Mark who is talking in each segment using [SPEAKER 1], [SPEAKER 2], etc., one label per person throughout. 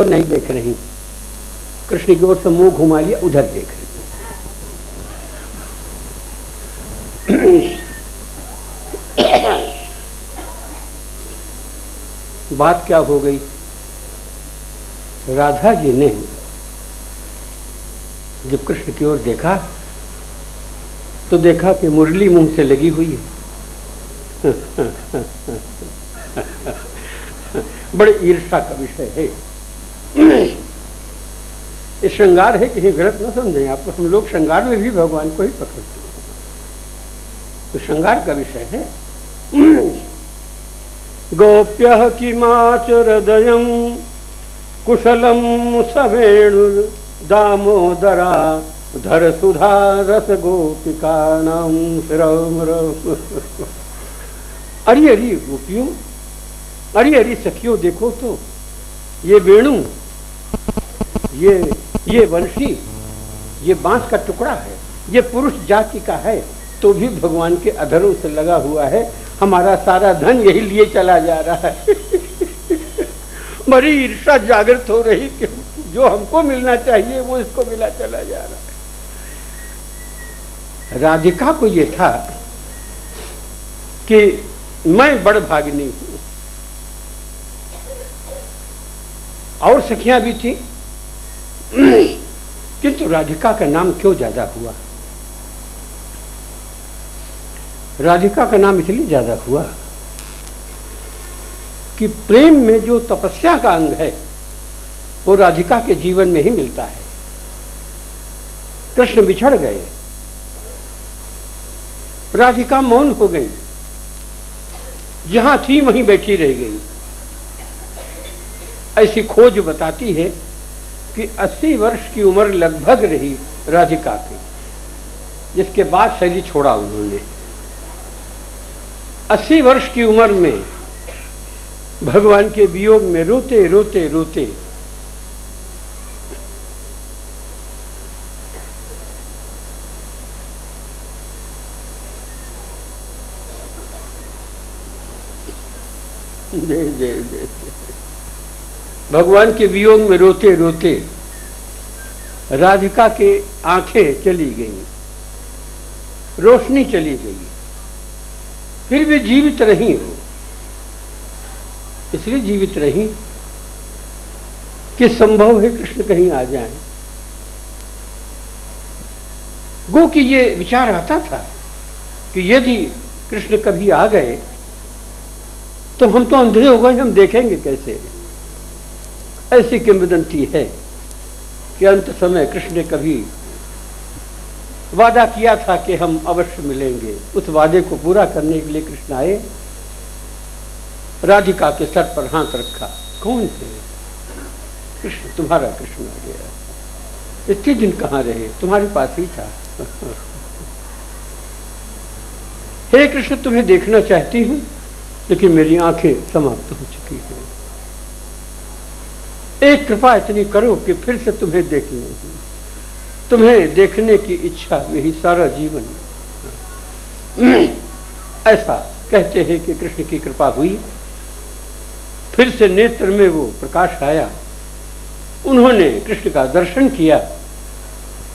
[SPEAKER 1] ओर नहीं देख रही, कृष्ण की ओर से मुंह घुमा लिया, उधर देख रही। बात क्या हो गई, राधा जी ने जब कृष्ण की ओर देखा तो देखा कि मुरली मुंह से लगी हुई है। बड़े ईर्ष्या का विषय है। ये श्रृंगार है, कहीं गलत न समझें आपको, हम लोग श्रृंगार में भी भगवान को ही पकड़ते हैं, तो श्रृंगार का विषय है। गोप्यः किमाचरदयं कुशलम सवेणु दामोदरा धर सुधा रस गोपिकाणां शिरोमरम। अरे अरे गोपियों, अरे अरे सखियों, देखो तो ये वेणु, ये वंशी, ये बांस का टुकड़ा है, ये पुरुष जाति का है, तो भी भगवान के अधरों से लगा हुआ है। हमारा सारा धन यही लिए चला जा रहा है। बड़ी ईर्ष्या जागृत हो रही कि जो हमको मिलना चाहिए वो इसको मिला चला जा रहा है। राधिका को ये था कि मैं बड़ भागिनी हूं, और सखियां भी थी, किंतु राधिका का नाम क्यों ज्यादा हुआ? राधिका का नाम इसलिए ज्यादा हुआ कि प्रेम में जो तपस्या का अंग है वो राधिका के जीवन में ही मिलता है। कृष्ण बिछड़ गए, राधिका मौन हो गई, जहां थी वहीं बैठी रह गई। ऐसी खोज बताती है कि 80 वर्ष की उम्र लगभग रही राधिका की, जिसके बाद शैली छोड़ा उन्होंने। 80 वर्ष की उम्र में भगवान के वियोग में रोते रोते रोते भगवान के वियोग में रोते रोते राधिका के आंखें चली गईं, रोशनी चली गई, फिर भी जीवित रही हो। इसलिए जीवित रही कि संभव है कृष्ण कहीं आ जाएं। गो कि ये विचार आता था कि यदि कृष्ण कभी आ गए तो हम तो अंधे हो गए, हम देखेंगे कैसे। ऐसी किंवदंती है कि अंत समय कृष्ण ने कभी वादा किया था कि हम अवश्य मिलेंगे। उस वादे को पूरा करने के लिए कृष्ण आए, राधिका के सर पर हाथ रखा। कौन थे? कृष्ण, तुम्हारा कृष्ण आ गया। इतने दिन कहाँ रहे? तुम्हारे पास ही था। हे कृष्ण, तुम्हें देखना चाहती हूं, लेकिन मेरी आंखें समाप्त हो चुकी हैं। एक कृपा इतनी करो कि फिर से तुम्हें देख लूं। तुम्हें देखने की इच्छा यही सारा जीवन। ऐसा कहते हैं कि कृष्ण की कृपा हुई, फिर से नेत्र में वो प्रकाश आया। उन्होंने कृष्ण का दर्शन किया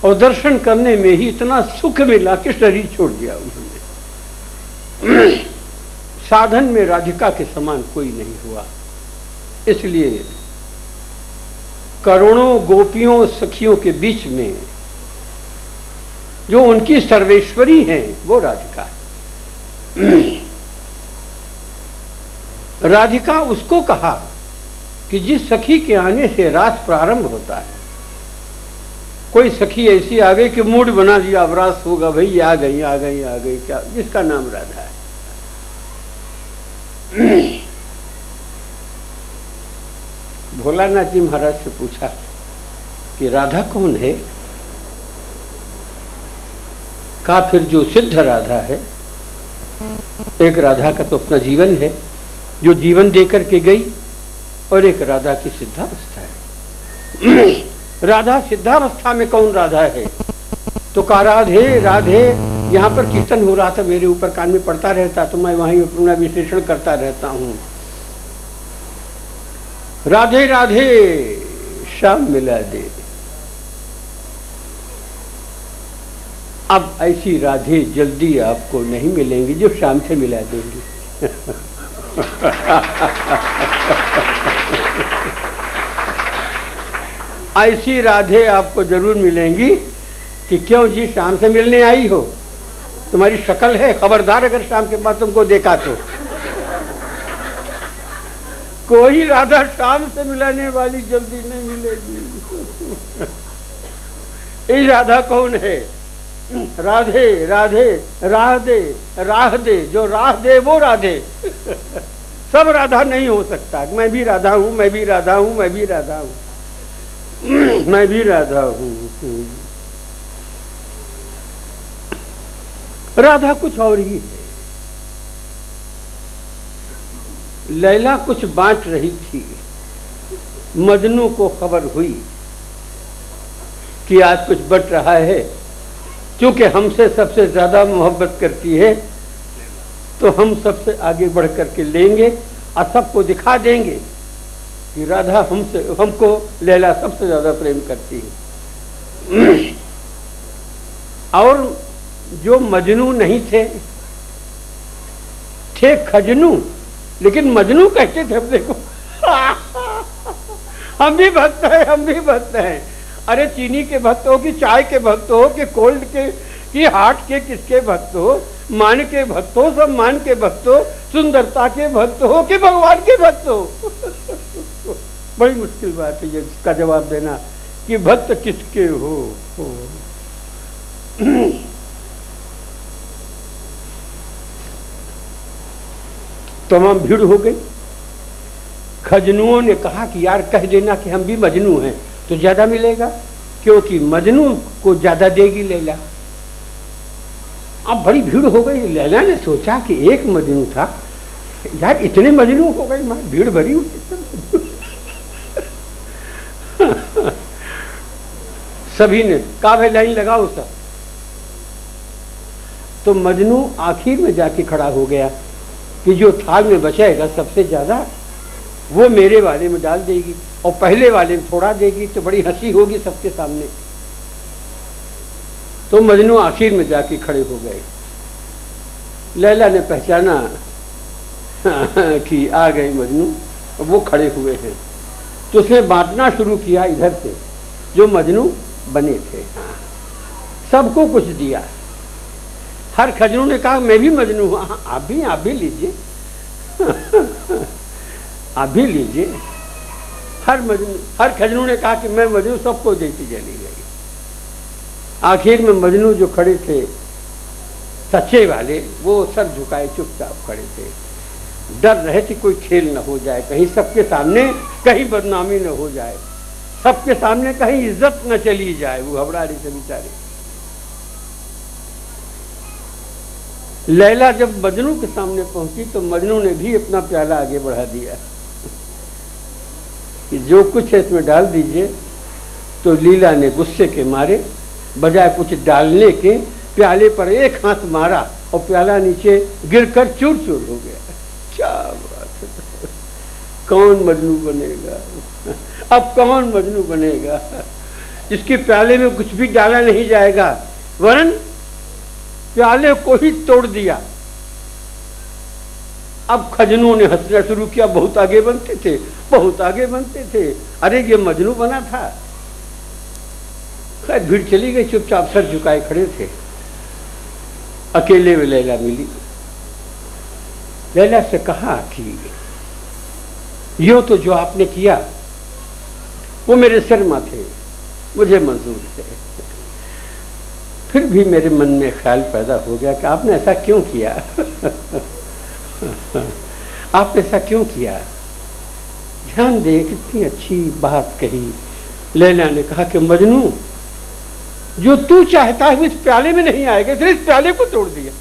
[SPEAKER 1] और दर्शन करने में ही इतना सुख मिला कि शरीर छोड़ दिया उन्होंने। साधन में राधिका के समान कोई नहीं हुआ। इसलिए करोड़ों गोपियों सखियों के बीच में जो उनकी सर्वेश्वरी हैं वो राधिका है। राधिका उसको कहा कि जिस सखी के आने से रास प्रारंभ होता है। कोई सखी ऐसी आ गई कि मूड बना दिया, अब रास होगा भाई, आ गई आ गई आ गई, क्या, जिसका नाम राधा है। भोलानाथ जी महाराज से पूछा कि राधा कौन है? कहा फिर जो सिद्ध राधा है। एक राधा का तो अपना जीवन है जो जीवन देकर के गई, और एक राधा की सिद्धावस्था है। राधा सिद्धावस्था में कौन राधा है? तो कहा राधे राधे। यहाँ पर कीर्तन हो रहा था, मेरे ऊपर कान में पड़ता रहता, तो मैं वहीं अपना विश्लेषण करता रहता हूँ। राधे राधे शाम मिला दे। अब ऐसी राधे जल्दी आपको नहीं मिलेंगी जो शाम से मिला देंगी। ऐसी राधे आपको जरूर मिलेंगी कि क्यों जी शाम से मिलने आई हो, तुम्हारी शक्ल है, खबरदार अगर शाम के बाद तुमको देखा तो। कोई राधा शाम से मिलाने वाली जल्दी नहीं मिलेगी। ये राधा कौन है? राधे राधे राह दे, राह दे, जो राह दे वो राधे। सब राधा नहीं हो सकता। मैं भी राधा हूं, मैं भी राधा हूं, मैं भी राधा हूं, मैं भी राधा हूं। राधा कुछ और ही है। लैला कुछ बांट रही थी, मजनू को खबर हुई कि आज कुछ बट रहा है। क्योंकि हमसे सबसे ज्यादा मोहब्बत करती है तो हम सबसे आगे बढ़ करके लेंगे और सबको दिखा देंगे कि राधा हमको लैला सबसे ज्यादा प्रेम करती है। और जो मजनू नहीं थे खजनू, लेकिन मजनू कहते थे। अब देखो हम भी भक्त हैं, हम भी भक्त हैं। अरे चीनी के भक्त हो कि चाय के भक्त हो कि कोल्ड के कि हार्ट के, किसके भक्त हो? मान के भक्त हो, सम्मान के भक्त हो, सुंदरता के भक्त हो कि भगवान के भक्त हो? बड़ी मुश्किल बात है इसका जवाब देना कि भक्त किसके हो। तमाम भीड़ हो गई। खजनुओं ने कहा कि यार कह देना कि हम भी मजनू हैं तो ज्यादा मिलेगा, क्योंकि मजनू को ज्यादा देगी लैला। अब बड़ी भीड़ हो गई। लैला ने सोचा कि एक मजनू था, यार इतने मजनू हो गए, भीड़ भरी हुई। सभी ने कहा भाई लाइन लगाओ सब। तो मजनू आखिर में जाके खड़ा हो गया कि जो थाल में बचेगा सबसे ज्यादा वो मेरे वाले में डाल देगी और पहले वाले में थोड़ा देगी तो बड़ी हंसी होगी सबके सामने। तो मजनू आखिर में जाके खड़े हो गए। लैला ने पहचाना कि आ गए मजनू, वो खड़े हुए हैं। तो उसने बांटना शुरू किया इधर से जो मजनू बने थे, सबको कुछ दिया। हर खजनू ने कहा मैं भी मजनू हूं, आप भी लीजिए। आप भी लीजिए। हर खजनू ने कहा कि मैं मजनू, सबको देती चली गई। आखिर में मजनू जो खड़े थे सच्चे वाले, वो सर झुकाए चुपचाप खड़े थे। डर रहे थे कोई खेल न हो जाए, कहीं सबके सामने कहीं बदनामी न हो जाए, सबके सामने कहीं इज्जत न चली जाए। वो घबरा रहे थे बेचारे। लैला जब मजनू के सामने पहुंची तो मजनू ने भी अपना प्याला आगे बढ़ा दिया कि जो कुछ है इसमें डाल दीजिए। तो लीला ने गुस्से के मारे बजाय कुछ डालने के प्याले पर एक हाथ मारा और प्याला नीचे गिरकर चूर चूर हो गया। क्या बात है! कौन मजनू बनेगा? अब कौन मजनू बनेगा जिसके प्याले में कुछ भी डाला नहीं जाएगा, वरन प्याले को ही तोड़ दिया। अब खजनू ने हंसना शुरू किया। बहुत आगे बनते थे, बहुत आगे बनते थे। अरे ये मजनू बना था। खैर भीड़ चली गई, चुपचाप सर झुकाए खड़े थे। अकेले में लैला मिली। लैला से कहा कि यो तो जो आपने किया वो मेरे सिर माथे, मुझे मंजूर है। फिर भी मेरे मन में ख्याल पैदा हो गया कि आपने ऐसा क्यों किया? आपने ऐसा क्यों किया? ध्यान दे, कितनी अच्छी बात कही। लैला ने कहा कि मजनू, जो तू चाहता है वो इस प्याले में नहीं आएगा, इसलिए इस प्याले को तोड़ दिया।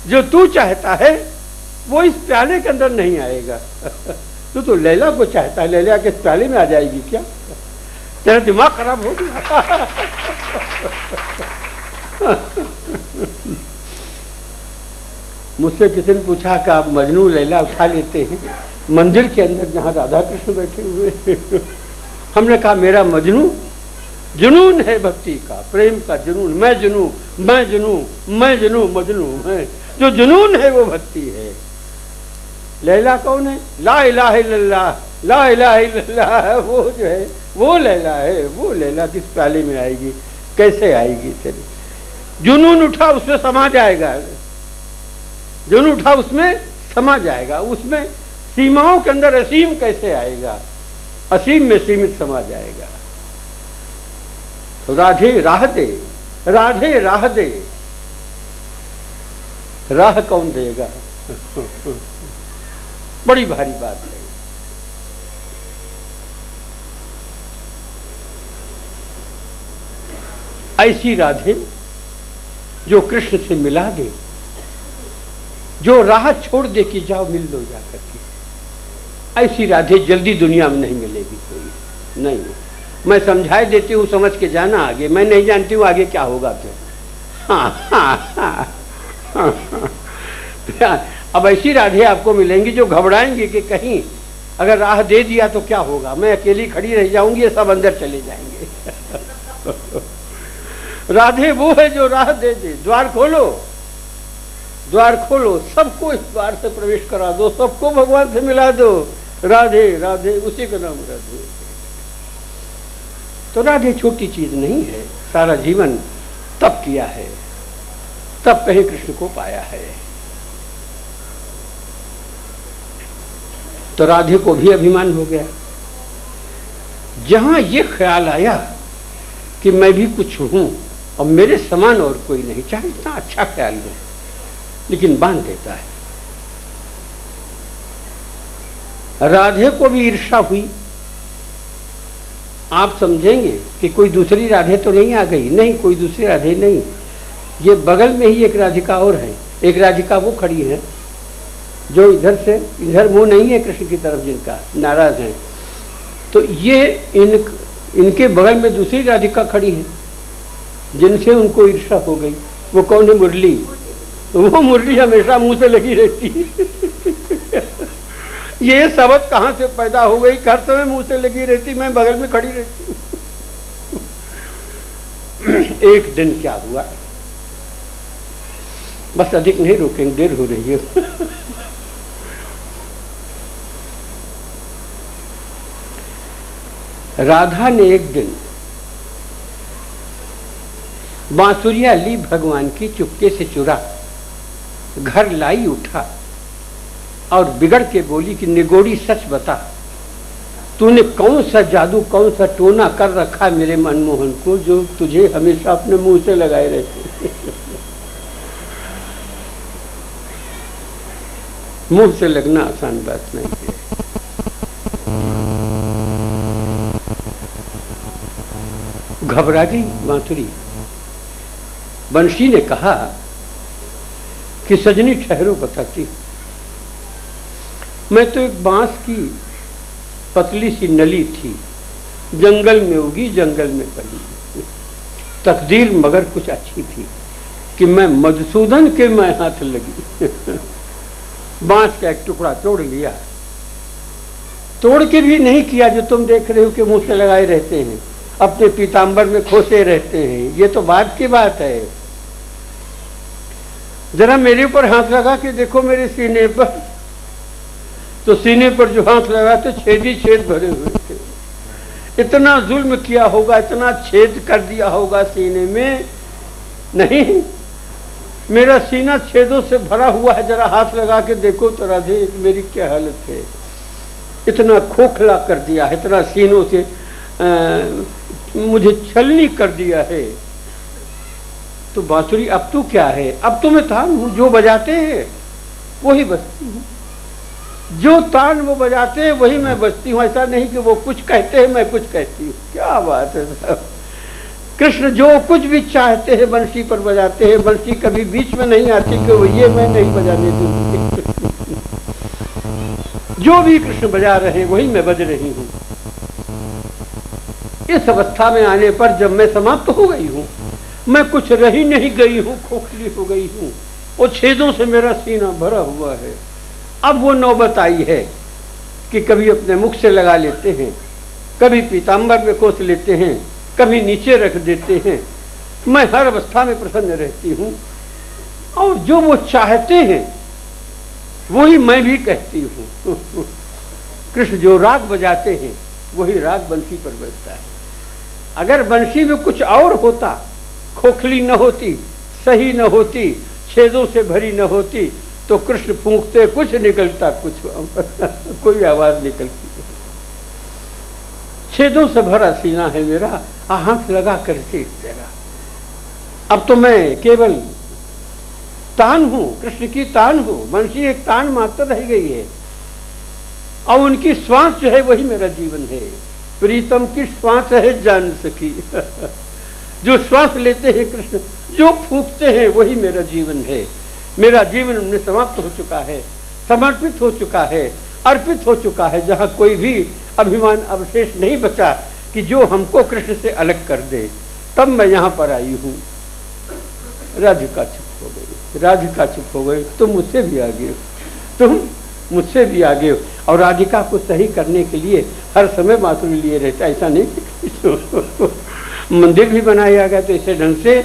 [SPEAKER 1] जो तू चाहता है वो इस प्याले के अंदर नहीं आएगा। तू तो लैला को चाहता है, लैला के इस प्याले में आ जाएगी क्या? तेरा दिमाग खराब हो गया। मुझसे किसी ने पूछा कि आप मजनू लैला उठा लेते हैं मंदिर के अंदर जहां राधा कृष्ण बैठे हुए हमने कहा मेरा मजनू, जुनून है भक्ति का, प्रेम का जुनून, मैं जुनू, मैं जुनू, मैं जुनू, मजनू है, जो जुनून है वो भक्ति है। लैला कौन है? ला इलाहा इल्लल्लाह, ला इलाहा इल्लल्लाह, वो जो है वो लैला है। वो लैला किस प्याले में आएगी, कैसे आएगी? चलिए, जुनून उठा उसमें समा जाएगा, जुनून उठा उसमें समा जाएगा, उसमें सीमाओं के अंदर असीम कैसे आएगा? असीम में सीमित समा जाएगा। तो राधे राह दे, राधे राह दे, राह कौन देगा? बड़ी भारी बात है। ऐसी राधे जो कृष्ण से मिला दे, जो राह छोड़ दे कि जाओ मिल लो जाकर के, ऐसी राधे जल्दी दुनिया में नहीं मिलेगी कोई, नहीं। मैं समझाए देती हूँ, समझ के जाना आगे, मैं नहीं जानती हूँ आगे क्या होगा फिर। अब ऐसी राधे आपको मिलेंगी जो घबराएंगी कि कहीं अगर राह दे दिया तो क्या होगा, मैं अकेली खड़ी रह जाऊंगी, ये सब अंदर चले जाएंगे। राधे वो है जो राह दे दे। द्वार खोलो, द्वार खोलो, सबको इस द्वार से प्रवेश करा दो, सबको भगवान से मिला दो। राधे राधे, उसी का नाम राधे। तो राधे छोटी चीज नहीं है, सारा जीवन तप किया है, तब कहीं कृष्ण को पाया है। तो राधे को भी अभिमान हो गया। जहां ये ख्याल आया कि मैं भी कुछ हूं और मेरे समान और कोई नहीं, चाहे इतना अच्छा ख्याल हो, लेकिन बांध देता है। राधे को भी ईर्ष्या हुई। आप समझेंगे कि कोई दूसरी राधे तो नहीं आ गई, नहीं, कोई दूसरी राधे नहीं, ये बगल में ही एक राधिका और है। एक राधिका वो खड़ी है जो इधर से इधर मुंह नहीं है कृष्ण की तरफ, जिनका नाराज है। तो ये इनके बगल में दूसरी राधिका खड़ी है जिनसे उनको ईर्ष्या हो गई। वो कौन है? मुरली। वो मुरली हमेशा मुंह से लगी रहती है। ये शब्द कहां से पैदा हो गई? हर समय मुंह से लगी रहती, मैं बगल में खड़ी रहती। एक दिन क्या हुआ, बस अधिक नहीं रोकेंगे, देर हो रही है। राधा ने एक दिन बांसुरिया ली भगवान की, चुपके से चुरा घर लाई, उठा और बिगड़ के बोली कि निगोड़ी सच बता, तूने कौन सा जादू, कौन सा टोना कर रखा मेरे मनमोहन को, जो तुझे हमेशा अपने मुंह से लगाए रहते। मुंह से लगना आसान बात नहीं है। घबरा गई बांसुरी। बंशी ने कहा कि सजनी ठहरो, बताती हूं। मैं तो एक बांस की पतली सी नली थी, जंगल में उगी, जंगल में पली। तकदीर मगर कुछ अच्छी थी कि मैं मधुसूदन के मैं हाथ लगी। बांस का एक टुकड़ा तोड़ लिया, तोड़ के भी नहीं किया जो तुम देख रहे हो कि मुंह से लगाए रहते हैं, अपने पीतांबर में खोसे रहते हैं। ये तो बाद की बात है। जरा मेरे ऊपर हाथ लगा के देखो, मेरे सीने पर, तो सीने पर जो हाथ लगा तो छेद ही छेद भरे हुए थे। इतना जुल्म किया होगा, इतना छेद कर दिया होगा सीने में। नहीं, मेरा सीना छेदों से भरा हुआ है, जरा हाथ लगा के देखो तो राधे मेरी क्या हालत है। इतना खोखला कर दिया है, इतना सीनों से मुझे छलनी कर दिया है। तो बांसुरी अब तो क्या है, अब तो मैं तान हूं, जो बजाते हैं वही बजती हूँ, जो तान वो बजाते हैं वही मैं बजती हूँ। ऐसा नहीं कि वो कुछ कहते हैं मैं कुछ कहती हूँ। क्या बात है साहब। कृष्ण जो कुछ भी चाहते हैं बंशी पर बजाते हैं, बंशी कभी बीच में नहीं आती कि वो ये मैं नहीं बजाने दूंगी। जो भी कृष्ण बजा रहे हैं वही मैं बज रही हूँ। इस अवस्था में आने पर जब मैं समाप्त हो गई हूँ, मैं कुछ रही नहीं गई हूँ, खोखली हो गई हूँ, वो छेदों से मेरा सीना भरा हुआ है। अब वो नौबत आई है कि कभी अपने मुख से लगा लेते हैं, कभी पीताम्बर में कोस लेते हैं, कभी नीचे रख देते हैं। मैं हर अवस्था में प्रसन्न रहती हूँ, और जो वो चाहते हैं वही मैं भी कहती हूँ। कृष्ण जो राग बजाते हैं वही राग बंसी पर बजता है। अगर बंसी में कुछ और होता, खोखली न होती, सही न होती, छेदों से भरी न होती, तो कृष्ण फूंकते कुछ निकलता कुछ कोई आवाज निकलती। छेदों से भरा सीना है मेरा, आंख लगा करके तेरा। अब तो मैं केवल तान हूं, कृष्ण की तान हूं। बंसी एक तान मात्र रह गई है, और उनकी श्वास जो है वही मेरा जीवन है। प्रीतम की श्वास है जान सकी। जो श्वास लेते हैं कृष्ण, जो फूंकते हैं वही मेरा जीवन है। मेरा जीवन उनमें समाप्त हो चुका है, समर्पित हो चुका है, अर्पित हो चुका है, जहां कोई भी अभिमान अवशेष नहीं बचा कि जो हमको कृष्ण से अलग कर दे। तब मैं यहां पर आई हूं। राधिका चुप हो गई, राधिका चुप हो गई। तुम मुझसे भी आगे हो, तुम मुझसे भी आगे हो। और राधिका को सही करने के लिए हर समय बांसुरी लिए रहता, ऐसा नहीं। मंदिर भी बनाया गया तो इसे ढंग से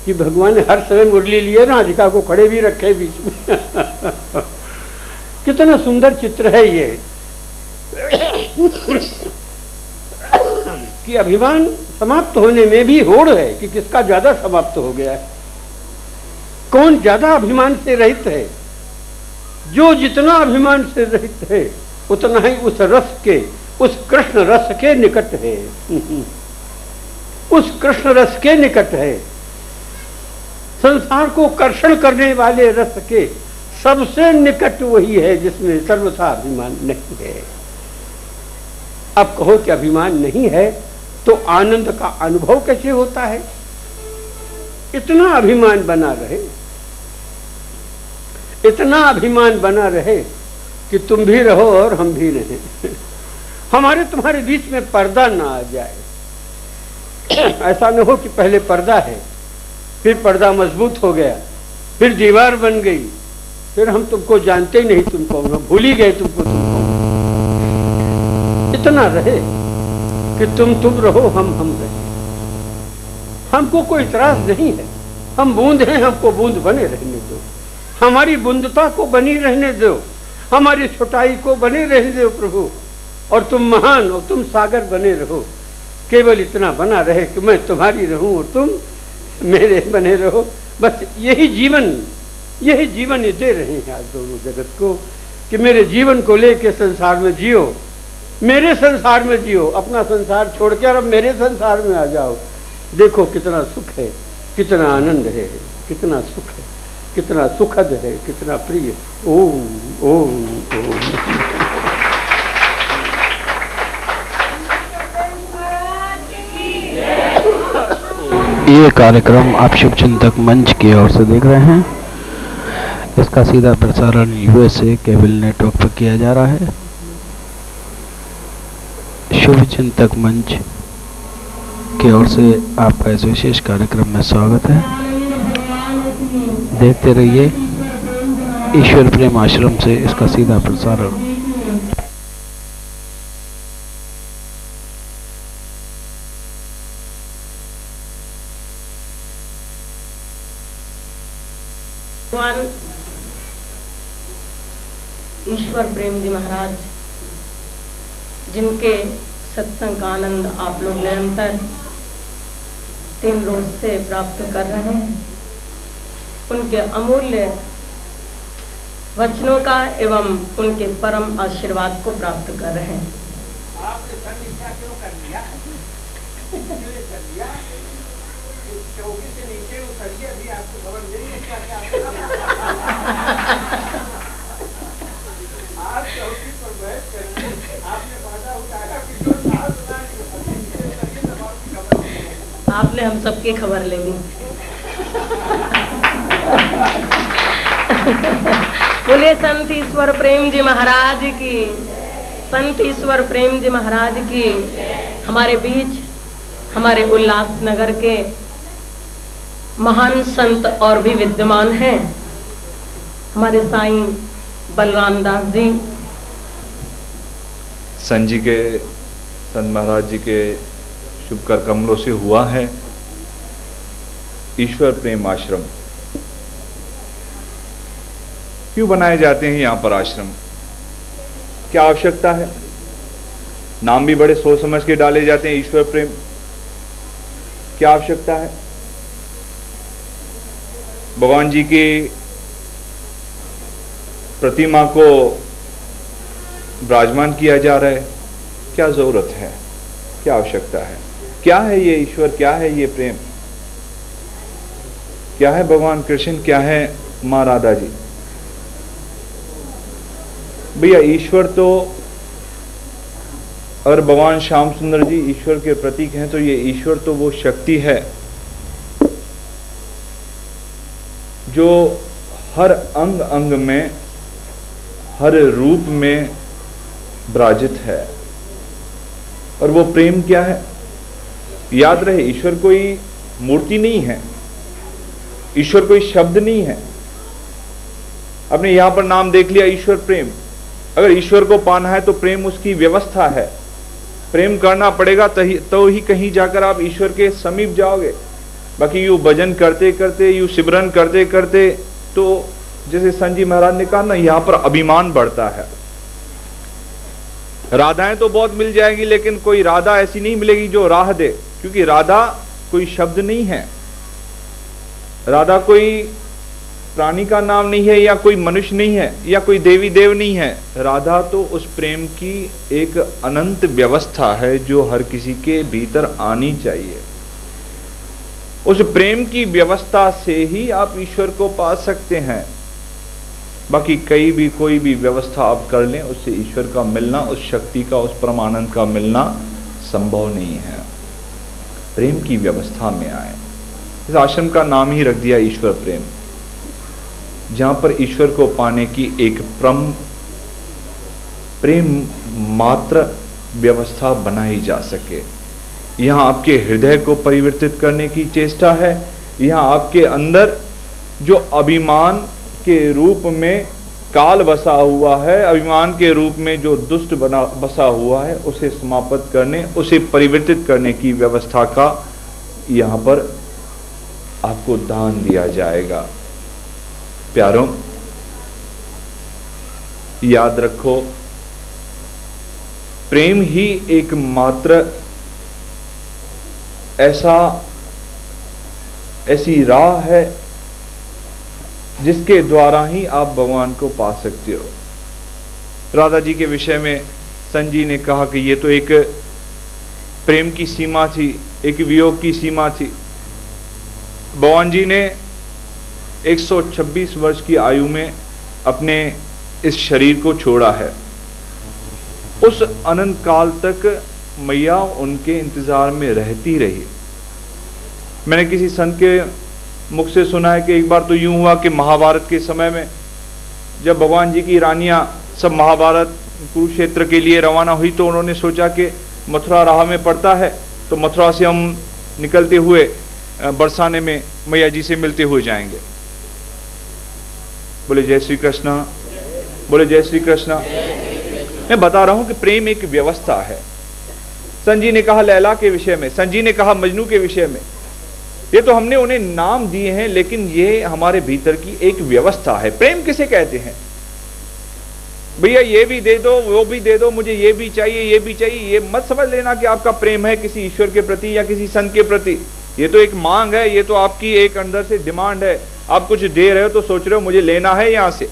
[SPEAKER 1] कि भगवान ने हर समय मुरली लिए, राधिका को खड़े भी रखे बीच में। कितना सुंदर चित्र है ये कि अभिमान समाप्त होने में भी होड़ है कि किसका ज्यादा समाप्त हो गया है, कौन ज्यादा अभिमान से रहित है। जो जितना अभिमान से रहित है उतना ही उस रस के, उस कृष्ण रस के निकट है। उस कृष्ण रस के निकट है। संसार को कर्षण करने वाले रस के सबसे निकट वही है जिसमें सर्वथा अभिमान नहीं है। अब कहो कि अभिमान नहीं है तो आनंद का अनुभव कैसे होता है? इतना अभिमान बना रहे, इतना अभिमान बना रहे कि तुम भी रहो और हम भी रहें, हमारे तुम्हारे बीच में पर्दा ना आ जाए। ऐसा न हो कि पहले पर्दा है, फिर पर्दा मजबूत हो गया, फिर दीवार बन गई, फिर हम तुमको जानते ही नहीं, तुमको भूल ही गए तुमको। इतना रहे कि तुम रहो, हम रहे। हमको कोई इतराज नहीं है, हम बूंद हैं, हमको बूंद बने रहने दो, हमारी बूंदता को बनी रहने दो, हमारी छोटाई को बने रहने दो प्रभु। और तुम महान और तुम सागर बने रहो। केवल इतना बना रहे कि मैं तुम्हारी रहूं और तुम मेरे बने रहो। बस यही जीवन ये दे रहे हैं आज दोनों जगत को कि मेरे जीवन को लेके संसार में जियो, मेरे संसार में जियो, अपना संसार छोड़कर अब मेरे संसार में आ जाओ। देखो कितना सुख है, कितना आनंद है, कितना सुख है, कितना सुखद है, कितना प्रिय। ओम ओम ओम।
[SPEAKER 2] ये कार्यक्रम आप शुभ चिंतक मंच की ओर से देख रहे हैं। इसका सीधा प्रसारण यूएसए केबल नेटवर्क पर किया जा रहा है। शुभ चिंतक मंच की ओर से आपका इस विशेष कार्यक्रम में स्वागत है। देखते रहिए ईश्वर प्रेम आश्रम से इसका सीधा प्रसारण।
[SPEAKER 3] भगवान ईश्वर प्रेम जी महाराज, जिनके सत्संग का आनंद आप लोग निरंतर 3 रोज से प्राप्त कर रहे हैं, उनके अमूल्य वचनों का एवं उनके परम आशीर्वाद को प्राप्त कर रहे हैं।
[SPEAKER 1] आपने समीक्षा क्यों कर लिया? इसलिए कर लिया कि चौकी से नीचे उतरिए, अभी आपको खबर नहीं है क्या क्या आप चौकी पर बैठ करके आपने वादा उठाया कि जो साहब
[SPEAKER 3] आपने हम सबकी खबर ले ली। बोले संत ईश्वर प्रेम जी महाराज की, संत ईश्वर प्रेम जी महाराज की। हमारे बीच हमारे उल्लासनगर के महान संत और भी विद्यमान हैं। हमारे साईं बलराम दास जी,
[SPEAKER 4] संत जी के संत महाराज जी के शुभ कर कमलों से हुआ है ईश्वर प्रेम आश्रम। क्यों बनाए जाते हैं यहां पर आश्रम, क्या आवश्यकता है? नाम भी बड़े सोच समझ के डाले जाते हैं, ईश्वर प्रेम, क्या आवश्यकता है? भगवान जी की प्रतिमा को विराजमान किया जा रहा है, क्या जरूरत है, क्या आवश्यकता है? क्या है ये ईश्वर, क्या है ये प्रेम, क्या है भगवान कृष्ण, क्या है मां राधा जी? भैया ईश्वर तो, अगर भगवान श्याम सुंदर जी ईश्वर के प्रतीक हैं तो ये ईश्वर तो वो शक्ति है जो हर अंग अंग में, हर रूप में विराजित है। और वो प्रेम क्या है? याद रहे, ईश्वर कोई मूर्ति नहीं है, ईश्वर कोई शब्द नहीं है। आपने यहां पर नाम देख लिया ईश्वर प्रेम। अगर ईश्वर को पाना है तो प्रेम उसकी व्यवस्था है, प्रेम करना पड़ेगा तो ही कहीं जाकर आप ईश्वर के समीप जाओगे। बाकी यूं भजन करते करते, यूं सिमरन करते करते, तो जैसे संत जी महाराज ने कहा ना, यहां पर अभिमान बढ़ता है। राधाएं तो बहुत मिल जाएगी, लेकिन कोई राधा ऐसी नहीं मिलेगी जो राह दे, क्योंकि राधा कोई शब्द नहीं है, राधा कोई प्राणी का नाम नहीं है, या कोई मनुष्य नहीं है, या कोई देवी देव नहीं है। राधा तो उस प्रेम की एक अनंत व्यवस्था है जो हर किसी के भीतर आनी चाहिए। उस प्रेम की व्यवस्था से ही आप ईश्वर को पा सकते हैं। बाकी कोई भी व्यवस्था आप कर लें, उससे ईश्वर का मिलना, उस शक्ति का, उस परमानंद का मिलना संभव नहीं है। प्रेम की व्यवस्था में आए। इस आश्रम का नाम ही रख दिया ईश्वर प्रेम, जहां पर ईश्वर को पाने की एक प्रेम मात्र व्यवस्था बनाई जा सके। यहां आपके हृदय को परिवर्तित करने की चेष्टा है। यहां आपके अंदर जो अभिमान के रूप में काल बसा हुआ है, अभिमान के रूप में जो दुष्ट बसा हुआ है, उसे समाप्त करने, उसे परिवर्तित करने की व्यवस्था का यहां पर आपको दान दिया जाएगा। प्यारों, याद रखो, प्रेम ही एकमात्र ऐसी राह है जिसके द्वारा ही आप भगवान को पा सकते हो। राधा जी के विषय में संत जी ने कहा कि ये तो एक प्रेम की सीमा थी, एक वियोग की सीमा थी। भगवान जी ने 126 वर्ष की आयु में अपने इस शरीर को छोड़ा है। उस अनंत काल तक मैया उनके इंतजार में रहती रही। मैंने किसी संत के मुख से सुना है कि एक बार तो यूं हुआ कि महाभारत के समय में जब भगवान जी की रानियां सब महाभारत कुरुक्षेत्र के लिए रवाना हुई, तो उन्होंने सोचा कि मथुरा राह में पड़ता है, तो मथुरा से हम निकलते हुए बरसाने में मैया जी से मिलते हुए जाएंगे। बोले जय श्री कृष्णा, बोले जय श्री कृष्णा। मैं बता रहा हूं कि प्रेम एक व्यवस्था है। संत जी ने कहा लैला के विषय में, संत जी ने कहा मजनू के विषय में। ये तो हमने उन्हें नाम दिए हैं, लेकिन ये हमारे भीतर की एक व्यवस्था है। प्रेम किसे कहते हैं? भैया ये भी दे दो, वो भी दे दो, मुझे ये भी चाहिए, ये भी चाहिए। ये मत समझ लेना कि आपका प्रेम है किसी ईश्वर के प्रति या किसी संत के प्रति। ये तो एक मांग है, ये तो आपकी एक अंदर से डिमांड है। आप कुछ दे रहे हो तो सोच रहे हो मुझे लेना है यहां से।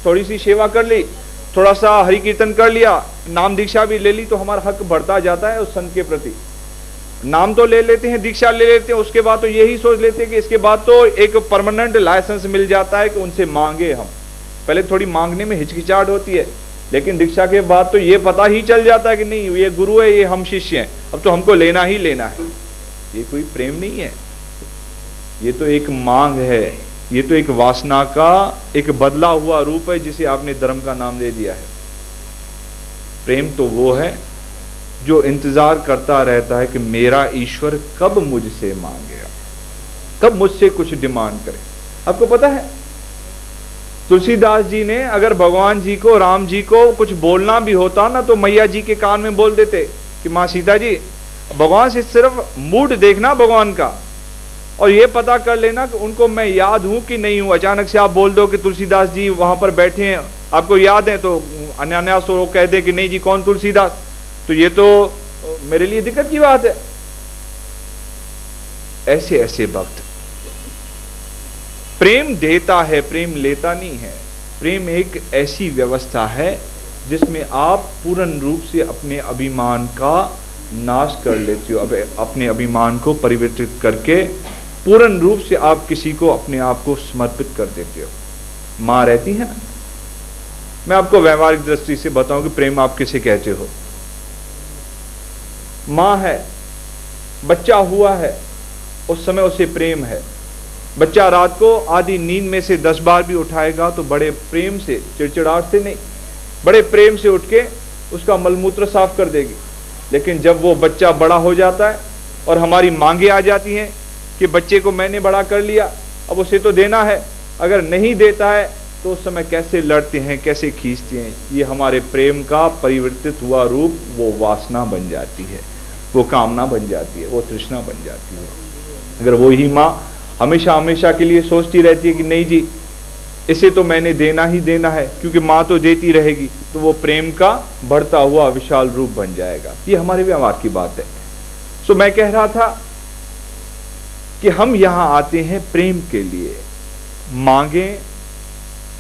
[SPEAKER 4] थोड़ी सी सेवा कर ली, थोड़ा सा हरि कीर्तन कर लिया, नाम दीक्षा भी ले ली, तो हमारा हक बढ़ता जाता है उस संत के प्रति। नाम तो ले लेते हैं, दीक्षा ले लेते हैं, उसके बाद तो यही सोच लेते हैं कि इसके बाद तो एक परमानेंट लाइसेंस मिल जाता है कि उनसे मांगे हम। पहले थोड़ी मांगने में हिचकिचाहट होती है, लेकिन दीक्षा के बाद तो ये पता ही चल जाता है कि नहीं ये गुरु है, ये हम शिष्य हैं, अब तो हमको लेना ही लेना है। ये कोई प्रेम नहीं है, ये तो एक मांग है, ये तो एक वासना का एक बदला हुआ रूप है जिसे आपने धर्म का नाम दे दिया है। प्रेम तो वो है जो इंतजार करता रहता है कि मेरा ईश्वर कब मुझसे मांगेगा, कब मुझसे कुछ डिमांड करे। आपको पता है तुलसीदास जी ने अगर भगवान जी को, राम जी को कुछ बोलना भी होता ना तो मैया जी के कान में बोल देते कि माँ सीता जी, भगवान से सिर्फ मूड देखना भगवान का और ये पता कर लेना कि उनको मैं याद हूं कि नहीं हूं। अचानक से आप बोल दो कि तुलसीदास जी वहां पर बैठे हैं, आपको याद है, तो अनायास वो कह दे कि नहीं जी कौन तुलसीदास, तो ये तो मेरे लिए दिक्कत की बात है। ऐसे ऐसे वक्त प्रेम देता है, प्रेम लेता नहीं है। प्रेम एक ऐसी व्यवस्था है जिसमें आप पूर्ण रूप से अपने अभिमान का नाश कर लेते हो, अपने अभिमान को परिवर्तित करके पूर्ण रूप से आप किसी को अपने आप को समर्पित कर देते हो। मां रहती है ना, मैं आपको व्यवहारिक दृष्टि से बताऊं कि प्रेम आप किसे कहते हो। मां है, बच्चा हुआ है, उस समय उसे प्रेम है। बच्चा रात को आधी नींद में से 10 बार भी उठाएगा तो बड़े प्रेम से, चिड़चिड़ाहट से नहीं, बड़े प्रेम से उठ के उसका मलमूत्र साफ कर देगी। लेकिन जब वो बच्चा बड़ा हो जाता है और हमारी मांगे आ जाती हैं कि बच्चे को मैंने बड़ा कर लिया, अब उसे तो देना है, अगर नहीं देता है तो उस समय कैसे लड़ते हैं, कैसे खींचते हैं। ये हमारे प्रेम का परिवर्तित हुआ रूप, वो वासना बन जाती है, वो कामना बन जाती है, वो तृष्णा बन जाती है। अगर वो ही माँ हमेशा हमेशा के लिए सोचती रहती है कि नहीं जी इसे तो मैंने देना ही देना है, क्योंकि माँ तो देती रहेगी, तो वो प्रेम का बढ़ता हुआ विशाल रूप बन जाएगा। ये हमारे व्यवहार की बात है। सो मैं कह रहा था कि हम यहां आते हैं प्रेम के लिए, मांगे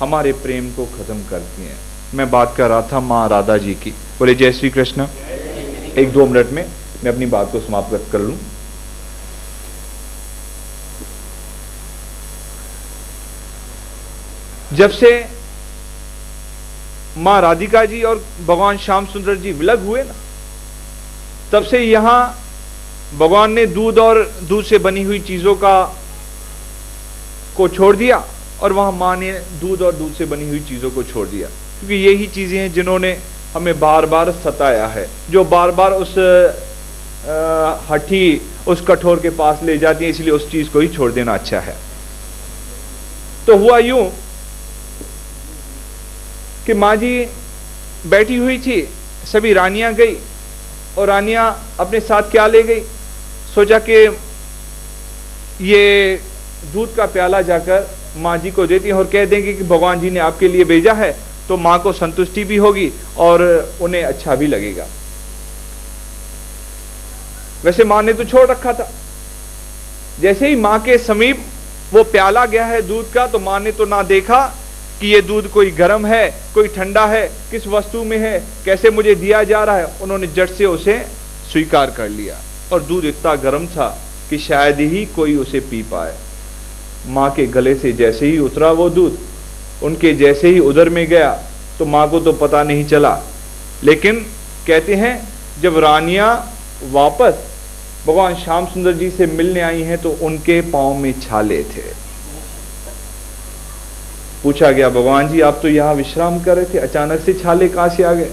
[SPEAKER 4] हमारे प्रेम को खत्म करती हैं। मैं बात कर रहा था मां राधा जी की। बोले जय श्री कृष्ण। 1-2 मिनट में मैं अपनी बात को समाप्त कर लूं। जब से मां राधिका जी और भगवान श्याम सुंदर जी विलग हुए ना, तब से यहां भगवान ने दूध और दूध से बनी हुई चीजों को छोड़ दिया और वहां मां ने दूध और दूध से बनी हुई चीजों को छोड़ दिया, क्योंकि यही चीजें हैं जिन्होंने हमें बार बार सताया है, जो बार बार उस हठी, उस कठोर के पास ले जाती है। इसलिए उस चीज को ही छोड़ देना अच्छा है। तो हुआ यूं कि मां जी बैठी हुई थी, सभी रानियां गई और रानियां अपने साथ क्या ले गई, सोचा कि ये दूध का प्याला जाकर मां जी को देती हैं और कह देंगे कि भगवान जी ने आपके लिए भेजा है, तो मां को संतुष्टि भी होगी और उन्हें अच्छा भी लगेगा। वैसे मां ने तो छोड़ रखा था। जैसे ही मां के समीप वो प्याला गया है दूध का, तो मां ने तो ना देखा कि ये दूध कोई गर्म है, कोई ठंडा है, किस वस्तु में है, कैसे मुझे दिया जा रहा है। उन्होंने झट से उसे स्वीकार कर लिया और दूध इतना गर्म था कि शायद ही कोई उसे पी पाए। मां के गले से जैसे ही उतरा वो दूध, उनके जैसे ही उदर में गया, तो मां को तो पता नहीं चला। लेकिन कहते हैं जब रानियां वापस भगवान श्याम सुंदर जी से मिलने आई हैं तो उनके पांव में छाले थे। पूछा गया भगवान जी आप तो यहां विश्राम कर रहे थे, अचानक से छाले कहां से आ गए।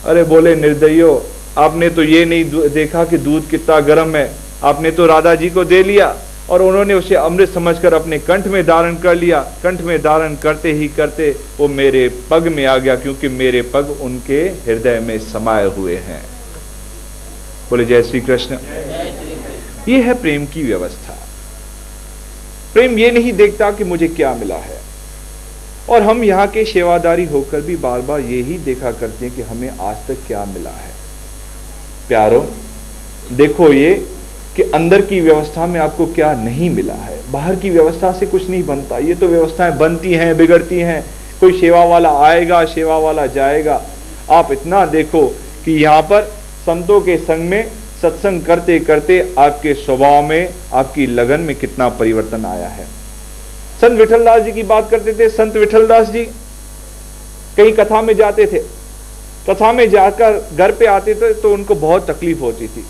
[SPEAKER 4] अरे बोले निर्दयो, आपने तो ये नहीं देखा कि दूध कितना गर्म है, आपने तो राधा जी को दे लिया और उन्होंने उसे अमृत समझकर अपने कंठ में धारण कर लिया। कंठ में धारण करते ही करते वो मेरे पग में आ गया, क्योंकि मेरे पग उनके हृदय में समाये हुए हैं। बोले जय श्री कृष्ण। ये है प्रेम की व्यवस्था। प्रेम ये नहीं देखता कि मुझे क्या मिला है, और हम यहाँ के सेवादारी होकर भी बार बार यही देखा करते हैं कि हमें आज तक क्या मिला है। प्यारो देखो ये कि अंदर की व्यवस्था में आपको क्या नहीं मिला है। बाहर की व्यवस्था से कुछ नहीं बनता, ये तो व्यवस्थाएं बनती हैं, बिगड़ती हैं। कोई सेवा वाला आएगा, सेवा वाला जाएगा। आप इतना देखो कि यहाँ पर संतों के संग में सत्संग करते करते आपके स्वभाव में, आपकी लगन में कितना परिवर्तन आया है। संत विठलदास जी की बात करते थे। संत विठलदास जी कहीं कथा में जाते थे, कथा में जाकर घर पे आते थे तो उनको बहुत तकलीफ होती थी।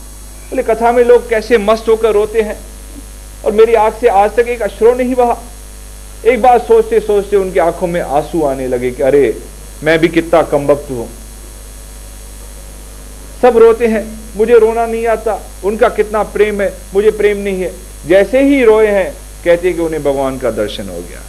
[SPEAKER 4] बोले कथा में लोग कैसे मस्त होकर रोते हैं और मेरी आंख से आज तक एक अश्रू नहीं बहा। एक बार सोचते सोचते उनकी आंखों में आंसू आने लगे कि अरे मैं भी कितना कमबख्त हूं। सब रोते हैं, मुझे रोना नहीं आता, उनका कितना प्रेम है, मुझे प्रेम नहीं है। जैसे ही रोए हैं कहते कि उन्हें भगवान का दर्शन हो गया।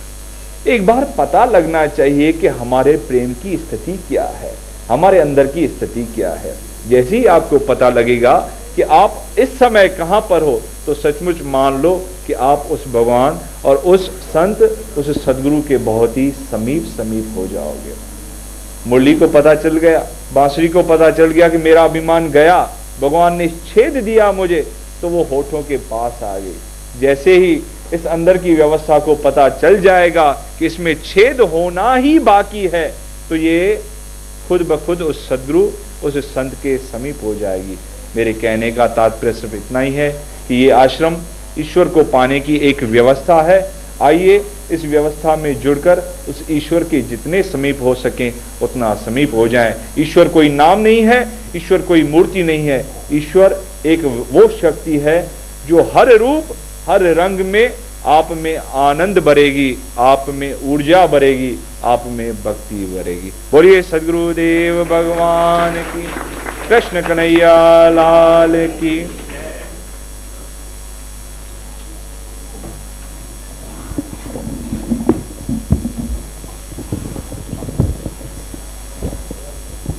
[SPEAKER 4] एक बार पता लगना चाहिए कि हमारे प्रेम की स्थिति क्या है, हमारे अंदर की स्थिति क्या है। जैसे ही आपको पता लगेगा कि आप इस समय कहां पर हो, तो सचमुच मान लो कि आप उस भगवान और उस संत, उस सदगुरु के बहुत ही समीप हो जाओगे। मुरली को पता चल गया, बांसुरी को पता चल गया कि मेरा अभिमान गया, भगवान ने छेद दिया मुझे, तो वो होठों के पास आ गई। जैसे ही इस अंदर की व्यवस्था को पता चल जाएगा कि इसमें छेद होना ही बाकी है, तो ये खुद ब खुद उस सदगुरु, उस संत के समीप हो जाएगी। मेरे कहने का तात्पर्य सिर्फ इतना ही है कि ये आश्रम ईश्वर को पाने की एक व्यवस्था है। आइए इस व्यवस्था में जुड़कर उस ईश्वर के जितने समीप हो सकें उतना समीप हो जाएं। ईश्वर कोई नाम नहीं है, ईश्वर कोई मूर्ति नहीं है, ईश्वर एक वो शक्ति है जो हर रूप हर रंग में आप में आनंद भरेगी, आप में ऊर्जा भरेगी, आप में भक्ति भरेगी। बोलिए सद्गुरुदेव भगवान की, कृष्ण कन्हैया लाल की।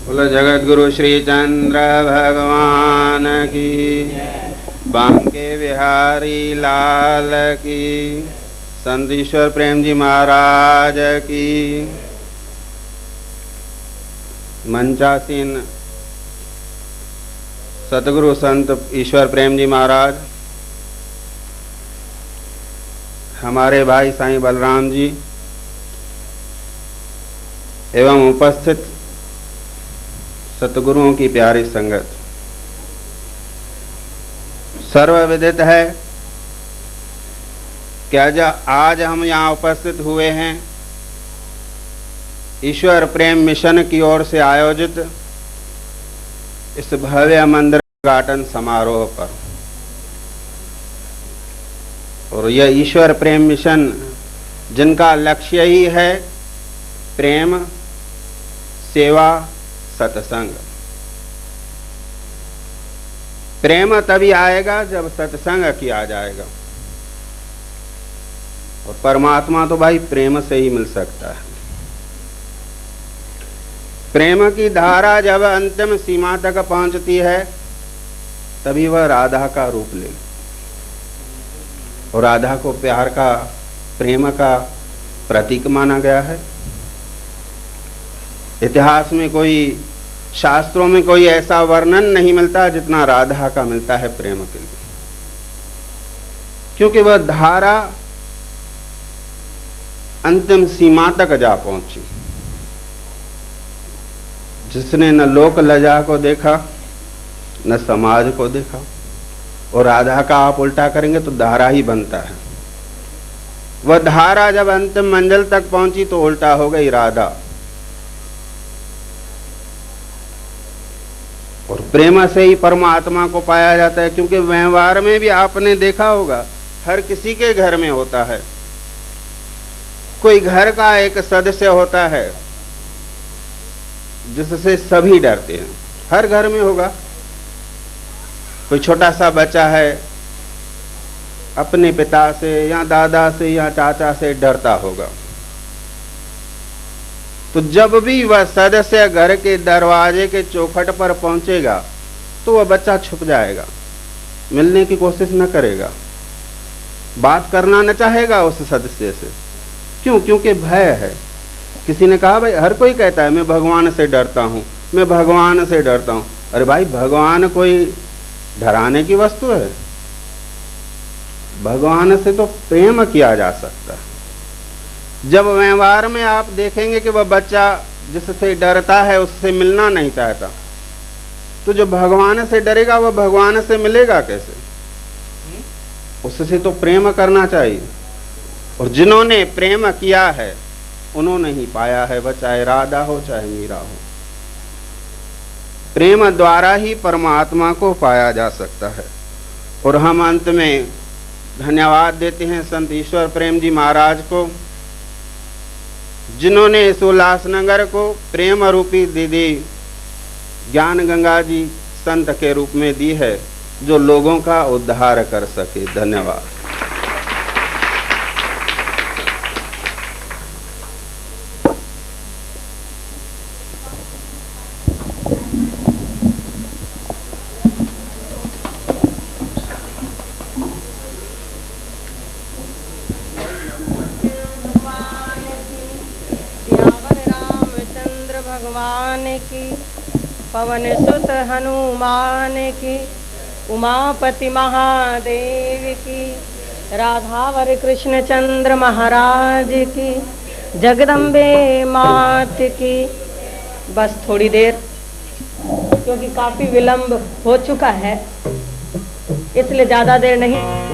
[SPEAKER 5] बोलो जगत गुरु श्री चंद्र भगवान की, बांके बिहारी लाल की, संत ईश्वर प्रेम जी महाराज की। मंचासीन सतगुरु संत ईश्वर प्रेम जी महाराज, हमारे भाई साईं बलराम जी एवं उपस्थित सतगुरुओं की प्यारी संगत, सर्वविदित है कि आज हम यहाँ उपस्थित हुए हैं ईश्वर प्रेम मिशन की ओर से आयोजित इस भव्य मंदिर उद्घाटन समारोह पर। और यह ईश्वर प्रेम मिशन जिनका लक्ष्य ही है प्रेम, सेवा, सत्संग। प्रेम तभी आएगा जब सत्संग किया जाएगा, और परमात्मा तो भाई प्रेम से ही मिल सकता है। प्रेम की धारा जब अंतिम सीमा तक पहुंचती है तभी वह राधा का रूप ले, और राधा को प्यार का, प्रेम का प्रतीक माना गया है। इतिहास में कोई, शास्त्रों में कोई ऐसा वर्णन नहीं मिलता जितना राधा का मिलता है प्रेम के लिए, क्योंकि वह धारा अंतिम सीमा तक जा पहुंची। जिसने न लोक लज्जा को देखा न समाज को देखा, और राधा का आप उल्टा करेंगे तो धारा ही बनता है। वह धारा जब अंतिम मंजिल तक पहुंची तो उल्टा हो गई राधा। और प्रेम से ही परमात्मा को पाया जाता है, क्योंकि व्यवहार में भी आपने देखा होगा हर किसी के घर में होता है, कोई घर का एक सदस्य होता है जिससे सभी डरते हैं। हर घर में होगा, कोई छोटा सा बच्चा है अपने पिता से या दादा से या चाचा से डरता होगा। तो जब भी वह सदस्य घर के दरवाजे के चौखट पर पहुंचेगा तो वह बच्चा छुप जाएगा, मिलने की कोशिश न करेगा, बात करना न चाहेगा उस सदस्य से। क्यों? क्योंकि भय है। किसी ने कहा भाई, हर कोई कहता है मैं भगवान से डरता हूं, मैं भगवान से डरता हूं। अरे भाई, भगवान कोई डराने की वस्तु है? भगवान से तो प्रेम किया जा सकता है। जब व्यवहार में आप देखेंगे कि वह बच्चा जिससे डरता है उससे मिलना नहीं चाहता, तो जो भगवान से डरेगा वह भगवान से मिलेगा कैसे? उससे तो प्रेम करना चाहिए। और जिन्होंने प्रेम किया है उन्होंने ही पाया है, वह चाहे राधा हो चाहे मीरा हो। प्रेम द्वारा ही परमात्मा को पाया जा सकता है। और हम अंत में धन्यवाद देते हैं संत ईश्वर प्रेम जी महाराज को, जिन्होंने इस उल्लासनगर को प्रेम रूपी दीदी ज्ञान गंगा जी संत के रूप में दी है, जो लोगों का उद्धार कर सके। धन्यवाद।
[SPEAKER 3] भगवान की, पवन सुत हनुमान की, उमापति महादेव की, राधावर कृष्ण चंद्र महाराज की, जगदम्बे मात की। बस थोड़ी देर, क्योंकि काफी विलंब हो चुका है, इसलिए ज्यादा देर नहीं।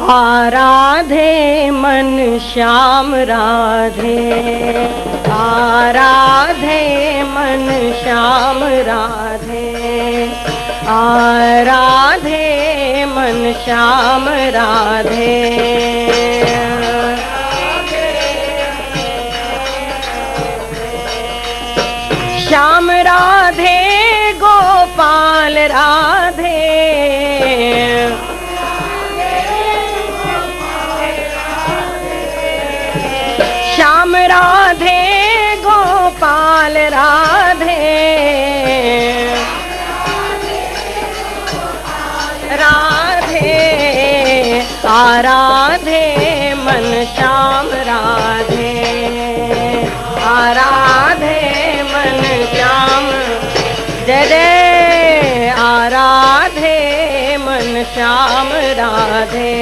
[SPEAKER 3] आराधे मन श्याम राधे, आराधे मन श्याम राधे, आराधे मन श्याम राधे। श्याम राधे गोपाल राधे, श्याम राधे गोपाल राधे, राधे आराधे मन श्याम राधे, आराधे मन श्याम, जय जय आराधे मन श्याम राधे।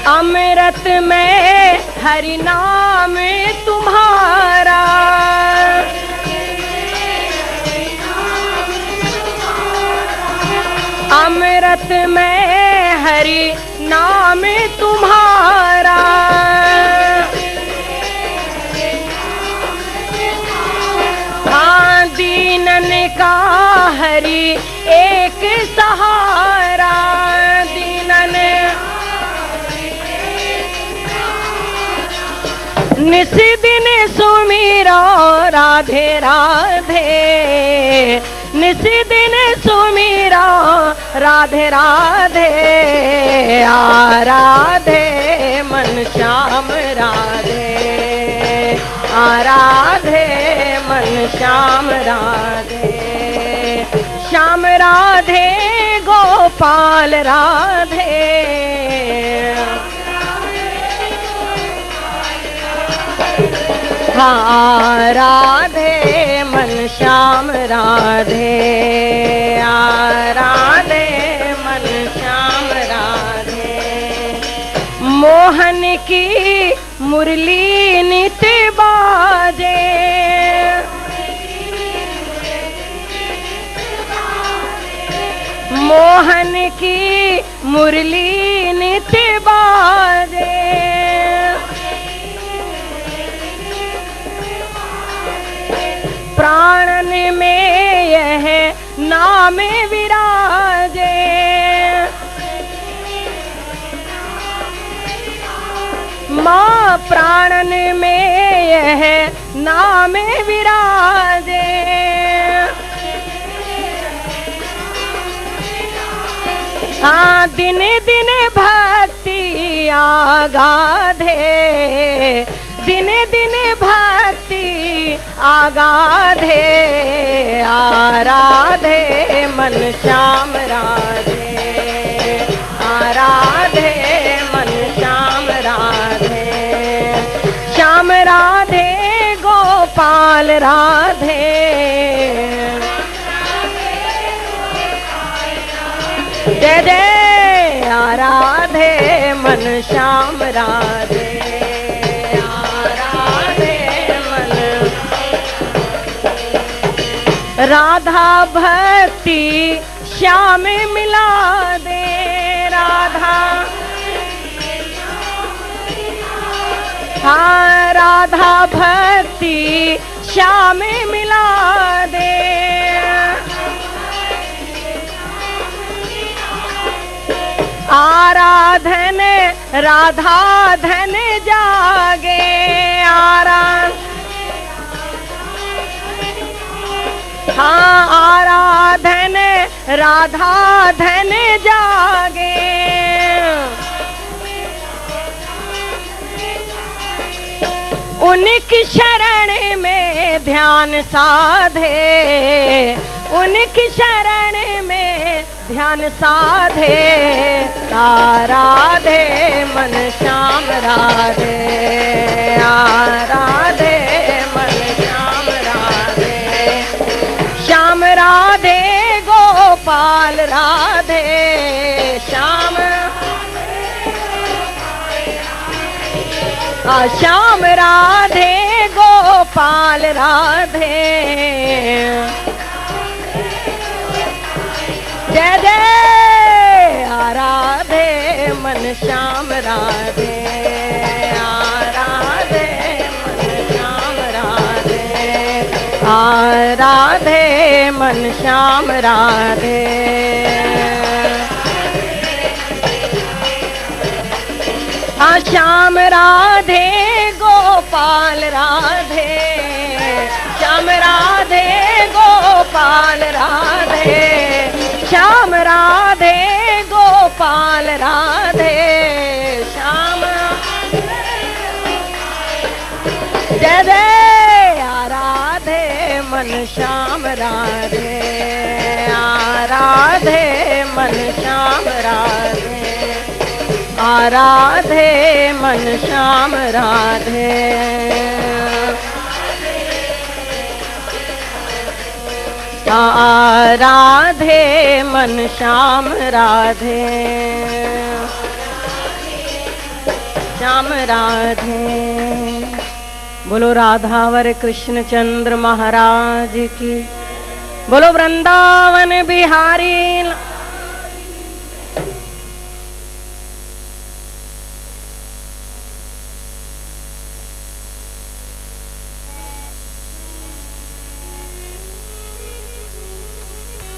[SPEAKER 3] अमृत में हरि नाम तुम्हारा, अमृत में हरि नाम तुम्हारा, हाँ दीनन का हरि एक सहारा, दीनन निस दिन सुमीरो राधे राधे, निस दिन सुमीरो राधे राधे, आराधे मन श्याम राधे, आराधे मन श्याम राधे, श्याम राधे गोपाल राधे, हाँ राधे मन श्याम राधे, आराधे मन श्याम राधे। मोहन की मुरली नित बाजे, मोहन की मुरली नित बाजे, प्राणन में यह नाम विराजे, माँ प्राणन में यह नाम विराजे, हाँ दिन दिन भक्ति आगाधे, दिन दिन भक्ति आगाधे, आराधे मन श्याम राधे, आराधे मन श्याम राधे, श्याम राधे गोपाल राधे, जय जय आराधे मन श्याम राधे, राधा भक्ति श्याम मिला दे, राधा हाँ राधा भक्ति श्याम मिला दे, आराधन राधा धन जागे, आराधन हाँ आराधन राधा धन जागे, उनकी शरण में ध्यान साधे, उनकी शरण में ध्यान साधे, आराधे मन श्याम राधे, आराधे मन श्याम राधे, श्याम राधे गोपाल राधे, श्याम श्याम राधे गोपाल राधे, जय जय आराधे मन श्याम राधे, आराधे मन श्याम राधे, आराधे मन श्याम राधे, श्याम राधे गोपाल राधे, श्याम राधे गोपाल राधे, श्याम राधे गोपाल राधे, श्याम जय जय आराधे मन श्याम राधे, आराधे मन श्याम राधे, आराधे मन श्याम राधे, आराधे मन श्याम राधे, श्याम राधे। बोलो राधावर कृष्ण चंद्र महाराज की, बोलो वृंदावन बिहारी।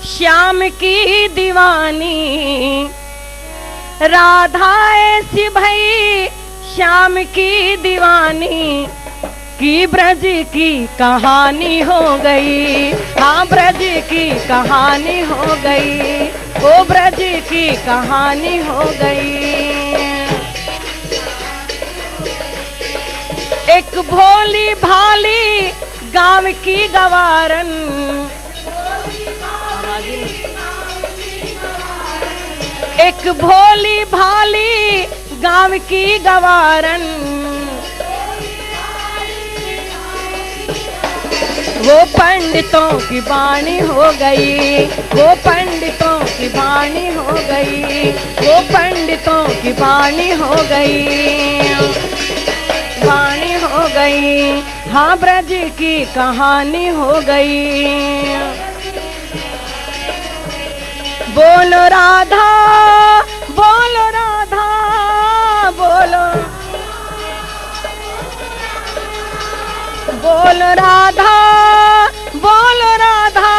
[SPEAKER 3] श्याम की दीवानी राधा ऐसी भई, श्याम की दीवानी की ब्रज की कहानी हो गई, हाँ ब्रज की कहानी हो गई, वो ब्रज की कहानी हो गई। एक भोली भाली गांव की गवारन, एक भोली भाली गांव की गवारन, वो पंडितों की बाणी हो गई, वो पंडितों की बाणी हो गई, वो पंडितों की बाणी हो गई, बाणी हो गई, हाँ ब्रज की कहानी हो गई। बोलो राधा, बोलो राधा, बोलो बोलो राधा, बोलो राधा,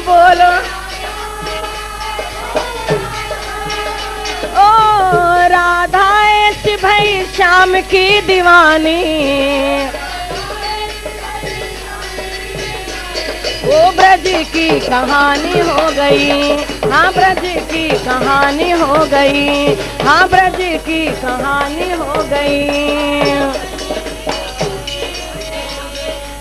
[SPEAKER 3] बोलो ओ राधा ऐसी भई श्याम की दीवानी, वो ब्रज की कहानी हो गई, हाँ ब्रज की कहानी हो गई, हाँ ब्रज की कहानी हो गई।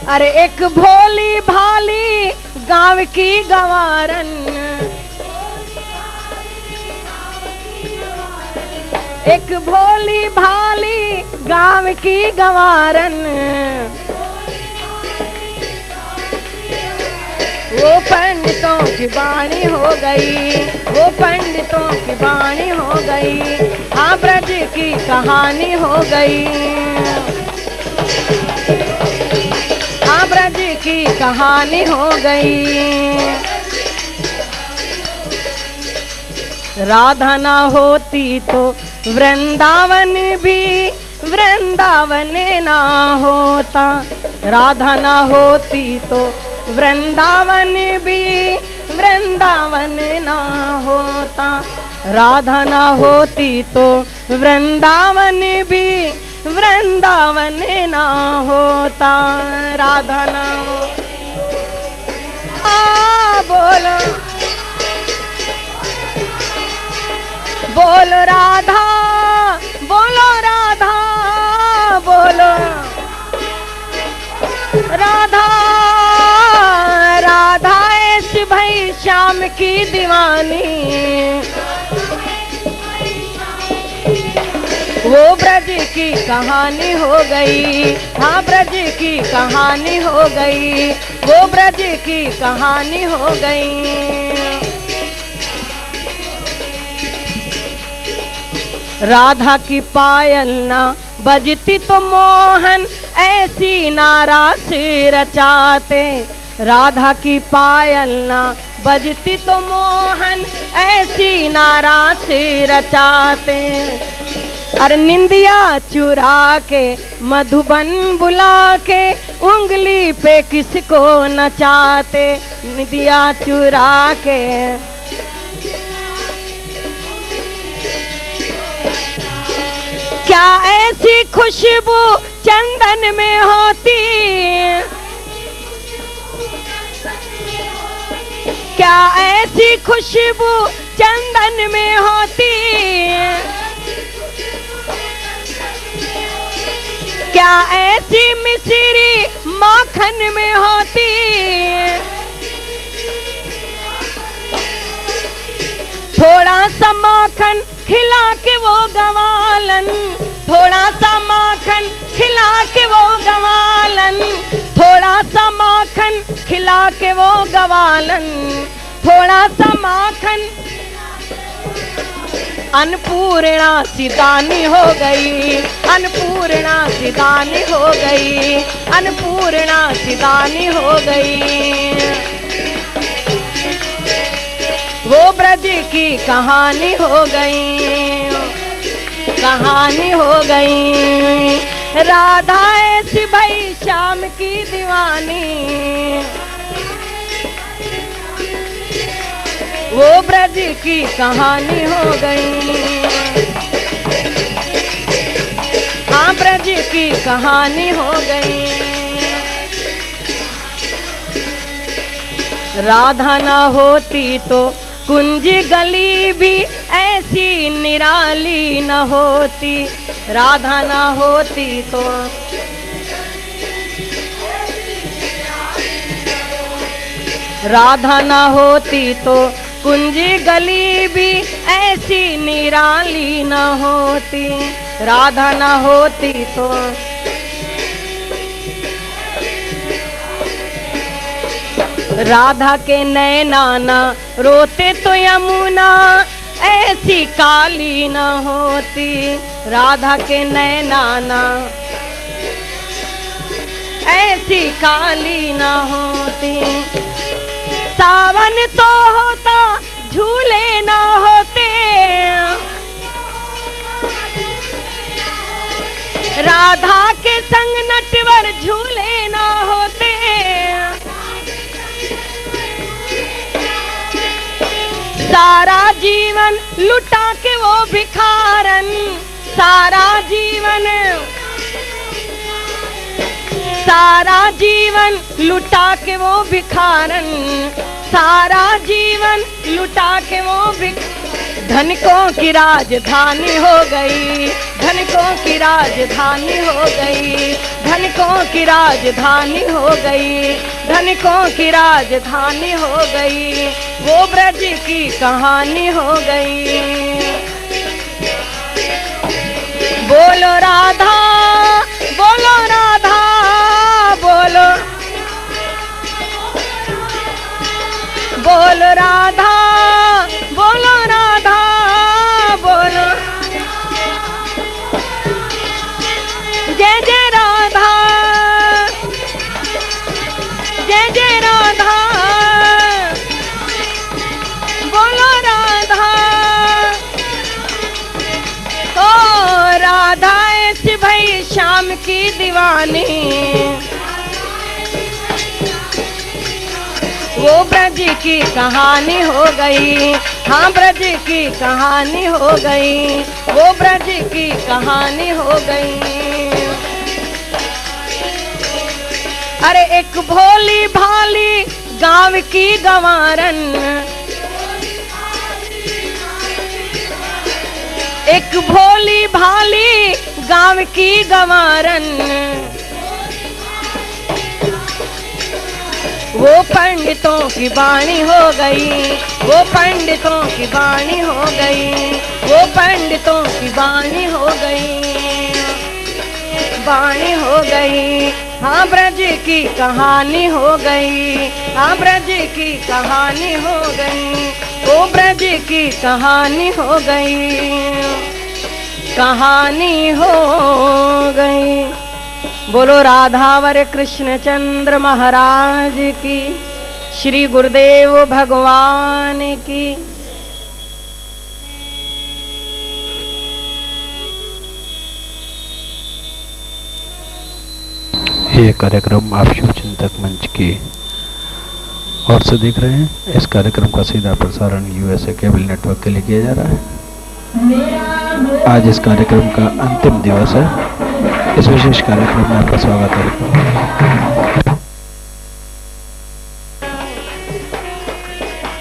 [SPEAKER 3] अरे एक भोली भाली गांव की गवारन, एक भोली भाली गांव की गवारन, वो पंडितों की बाणी हो गई, वो पंडितों की बाणी हो गई, हाँ ब्रज की कहानी हो गई, हाँ ब्रज की कहानी हो गई। राधा ना होती तो वृंदावन भी वृंदावन ना होता, राधा ना होती तो वृंदावन भी वृंदावन ना होता, राधा ना होती तो वृंदावन भी वृंदावन ना होता, राधा ना बोलो बोलो राधा, बोलो राधा, बोलो राधा। राधा ऐसी भई श्याम की दीवानी, वो ब्रज की कहानी हो गई। हाँ ब्रज की कहानी हो गई, वो ब्रज की कहानी हो गई। राधा की पायल ना बजती तो मोहन ऐसी नारा से रचाते। राधा की पायल ना बजती तो मोहन ऐसी नारा से रचाते। और निंदिया चुरा के मधुबन बुला के उंगली पे किसको नचाते। निंदिया चुरा के क्या ऐसी खुशबू चंदन में होती, क्या ऐसी खुशबू चंदन में होती, क्या ऐसी मिश्री माखन में होती। थोड़ा सा माखन खिला के वो गवालन, थोड़ा सा माखन खिला के वो गवालन, थोड़ा सा माखन खिला के वो गवालन, थोड़ा सा माखन। अन्नपूर्णा सिदानी हो गई, अन्नपूर्णा सिदानी हो गई, अन्नपूर्णा सिदानी हो गई। वो ब्रज की कहानी हो गई, कहानी हो गई। राधा ऐसी भई श्याम की दीवानी, वो ब्रज की कहानी हो गई। हाँ ब्रज की कहानी हो गई। राधा ना होती तो कुंज गली भी ऐसी निराली न होती। राधा ना होती तो राधा ना होती तो कुंज गली भी ऐसी निराली न होती। राधा ना होती तो राधा के नैना ना रोते तो यमुना ऐसी काली न होती। राधा के नैना ना ऐसी काली न होती। सावन तो होता झूले ना होते। राधा के संग नटवर झूले ना होते। सारा जीवन लुटा के वो भिखारन, सारा जीवन लुटा के वो भिखारन, सारा जीवन लुटा के वो धनिकों की राजधानी हो गई, धनिकों की राजधानी हो गई, धनिकों की राजधानी हो गई, धनिकों की राजधानी हो गई। वो ब्रज की कहानी हो गई। बोलो राधा, बोलो राधा, बोलो बोलो राधा, बोलो राधा, बोलो जय जय राधा, जय जय राधा, बोलो राधा। ओ राधा ऐसी भई श्याम की दीवानी, वो ब्रज की कहानी हो गई। हाँ ब्रज की कहानी हो गई, वो ब्रज की कहानी हो गई। अरे एक भोली भाली गाँव की गंवारन, एक भोली भाली गाँव की गंवारन, वो पंडितों की बाणी हो गई, वो पंडितों की बाणी हो गई, वो पंडितों की बाणी हो गई, बाणी हो गई। हाँ ब्रज की कहानी हो गई, हाँ ब्रज की कहानी हो गई, वो ब्रज की कहानी हो गई, कहानी हो गई। बोलो राधावर कृष्ण चंद्र महाराज की, श्री गुरुदेव भगवान की।
[SPEAKER 2] ये कार्यक्रम आप शिव चिंतक मंच की ओर से देख रहे हैं। इस कार्यक्रम का सीधा प्रसारण यूएसए केबल नेटवर्क के लिए किया जा रहा है। आज इस कार्यक्रम का अंतिम दिवस है। इस विशेष कार्यक्रम में आपका स्वागत है।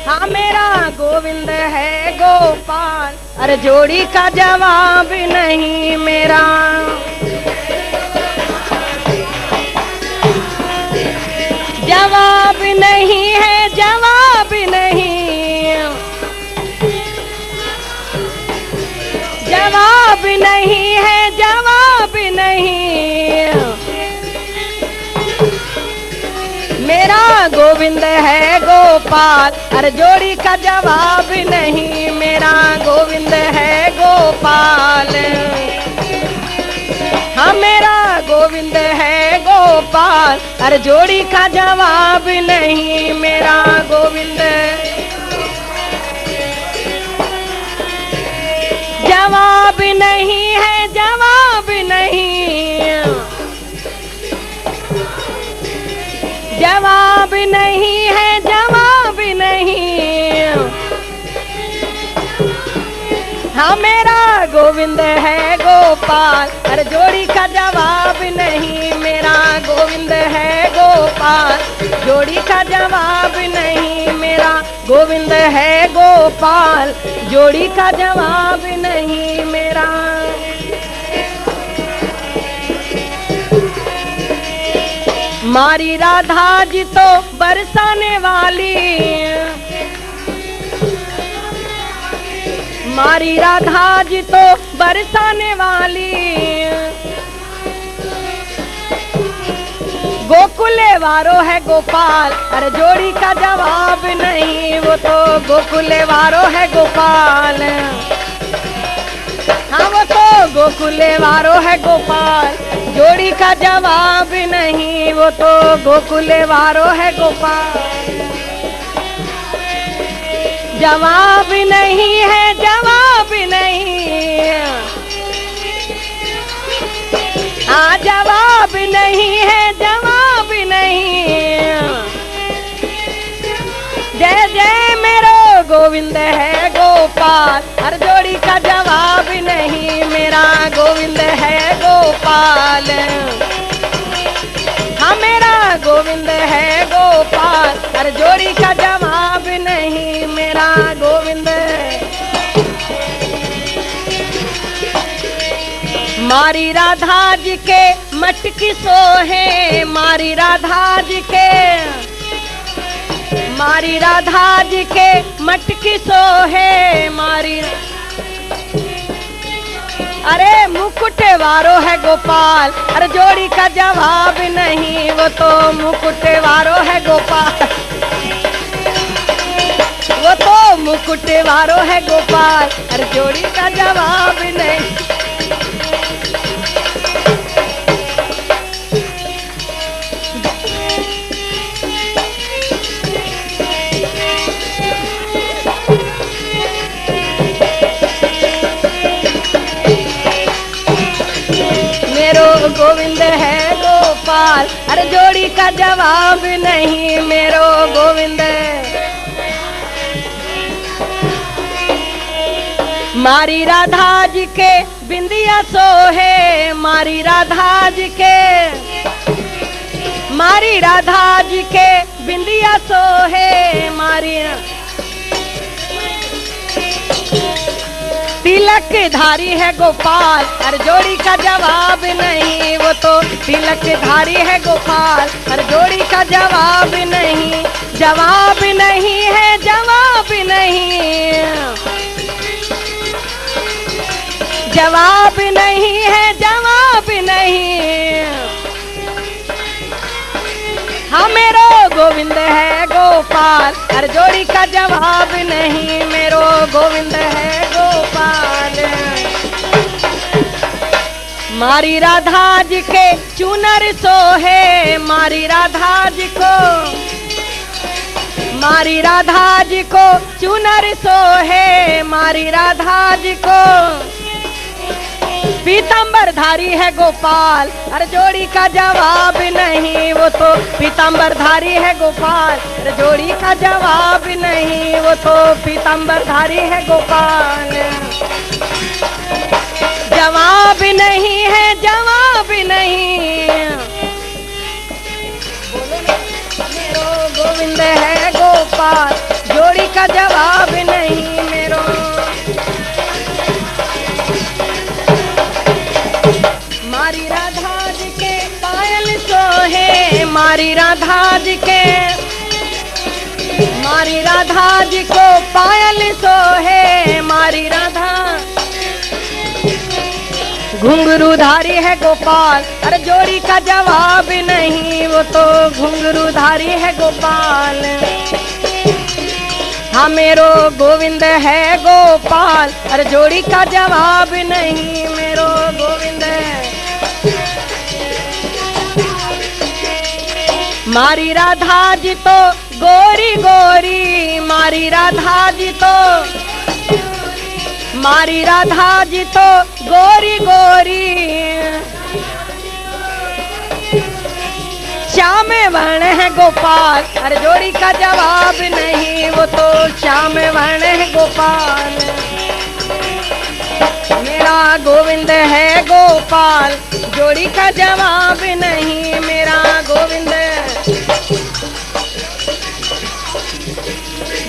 [SPEAKER 3] हाँ मेरा गोविंद है गोपाल, अरे जोड़ी का जवाब नहीं मेरा, जवाब नहीं है, जवाब नहीं, जवाब नहीं है, जवाब नहीं। मेरा गोविंद है गोपाल, अरे जोड़ी का जवाब नहीं, मेरा गोविंद है गोपाल। हाँ मेरा गोविंद है गोपाल, अरे जोड़ी का जवाब नहीं, मेरा गोविंद। जवाब नहीं है, जवाब नहीं, जवाब नहीं है, जवाब नहीं। हाँ मेरा गोविंद है गोपाल, अरे जोड़ी का जवाब नहीं, मेरा गोविंद है गोपाल, जोड़ी का जवाब नहीं, मेरा गोविंद है गोपाल, जोड़ी का जवाब नहीं मेरा। मारी राधा जी तो बरसाने वाली, मारी राधा जी तो बरसाने वाली, गोकुले वारो है गोपाल, अरे जोड़ी का जवाब नहीं, वो तो गोकुले वारो है गोपाल। हाँ वो तो गोकुले वारो है गोपाल, जोड़ी का जवाब नहीं, वो तो गोकुले वारो है गोपाल। जवाब नहीं है, जवाब नहीं, हाँ जवाब नहीं है, जवाब नहीं। जय जय मेरो गोविंद है गोपाल, हर जोड़ी का जवाब नहीं, मेरा गोविंद है गोपाल। हाँ मेरा गोविंद है गोपाल, हर जोड़ी का जवाब नहीं, मेरा गोविंद। मारी राधा जी के मटकी सोहे, मारी राधा जी के, मारी राधा जी के मटकी सोहे, मारी अरे मुकुट वारो है गोपाल, अरे जोड़ी का जवाब नहीं, वो तो मुकुट वारो है गोपाल, वो तो मुकुट वारो है गोपाल, अरे जोड़ी का जवाब नहीं। गोविंद है गोपाल, अरे जोड़ी का जवाब नहीं, मेरो गोविंद। मारी राधा जी के बिंदिया सोहे, मारी राधा जी के, मारी राधा जी के बिंदिया सोहे, मारी तिलक धारी है गोपाल, हर जोड़ी का जवाब नहीं, वो तो तिलक धारी है गोपाल, हर जोड़ी का जवाब नहीं, जवाब नहीं है, जवाब नहीं, जवाब नहीं है, जवाब नहीं। हाँ मेरो गोविंद है गोपाल, हर जोड़ी का जवाब नहीं, मेरो गोविंद है गोपाल। मारी राधा जी के चुनर सोहे, मारी राधा जी को, मारी राधा जी को चुनर सोहे, मारी राधा जी को पीतांबर धारी है गोपाल, हर जोड़ी का जवाब नहीं, वो तो पीतांबर धारी है गोपाल, हर जोड़ी का जवाब नहीं, वो तो पीतांबर धारी है गोपाल। जवाब नहीं है, जवाब नहीं, मेरो गोविंद है गोपाल, जोड़ी का जवाब नहीं, मेरो मारी राधा जी के पायल सोहे, मारी राधा जी के, मारी राधा जी को पायल सोहे, मारी राधा घुंघरू धारी है गोपाल, हर जोड़ी का जवाब नहीं, वो तो घुंघरू धारी है गोपाल। हाँ मेरो गोविंद है गोपाल, हर जोड़ी का जवाब नहीं, मेरो गोविंद है। मारी राधा जी तो गोरी गोरी, मारी राधा जी तो, मारी राधा जी तो गोरी गोरी, श्याम वर्ण है गोपाल, हर जोड़ी का जवाब नहीं, वो तो श्याम वर्ण है गोपाल। मेरा गोविंद है गोपाल, जोड़ी का जवाब नहीं, मेरा गोविंद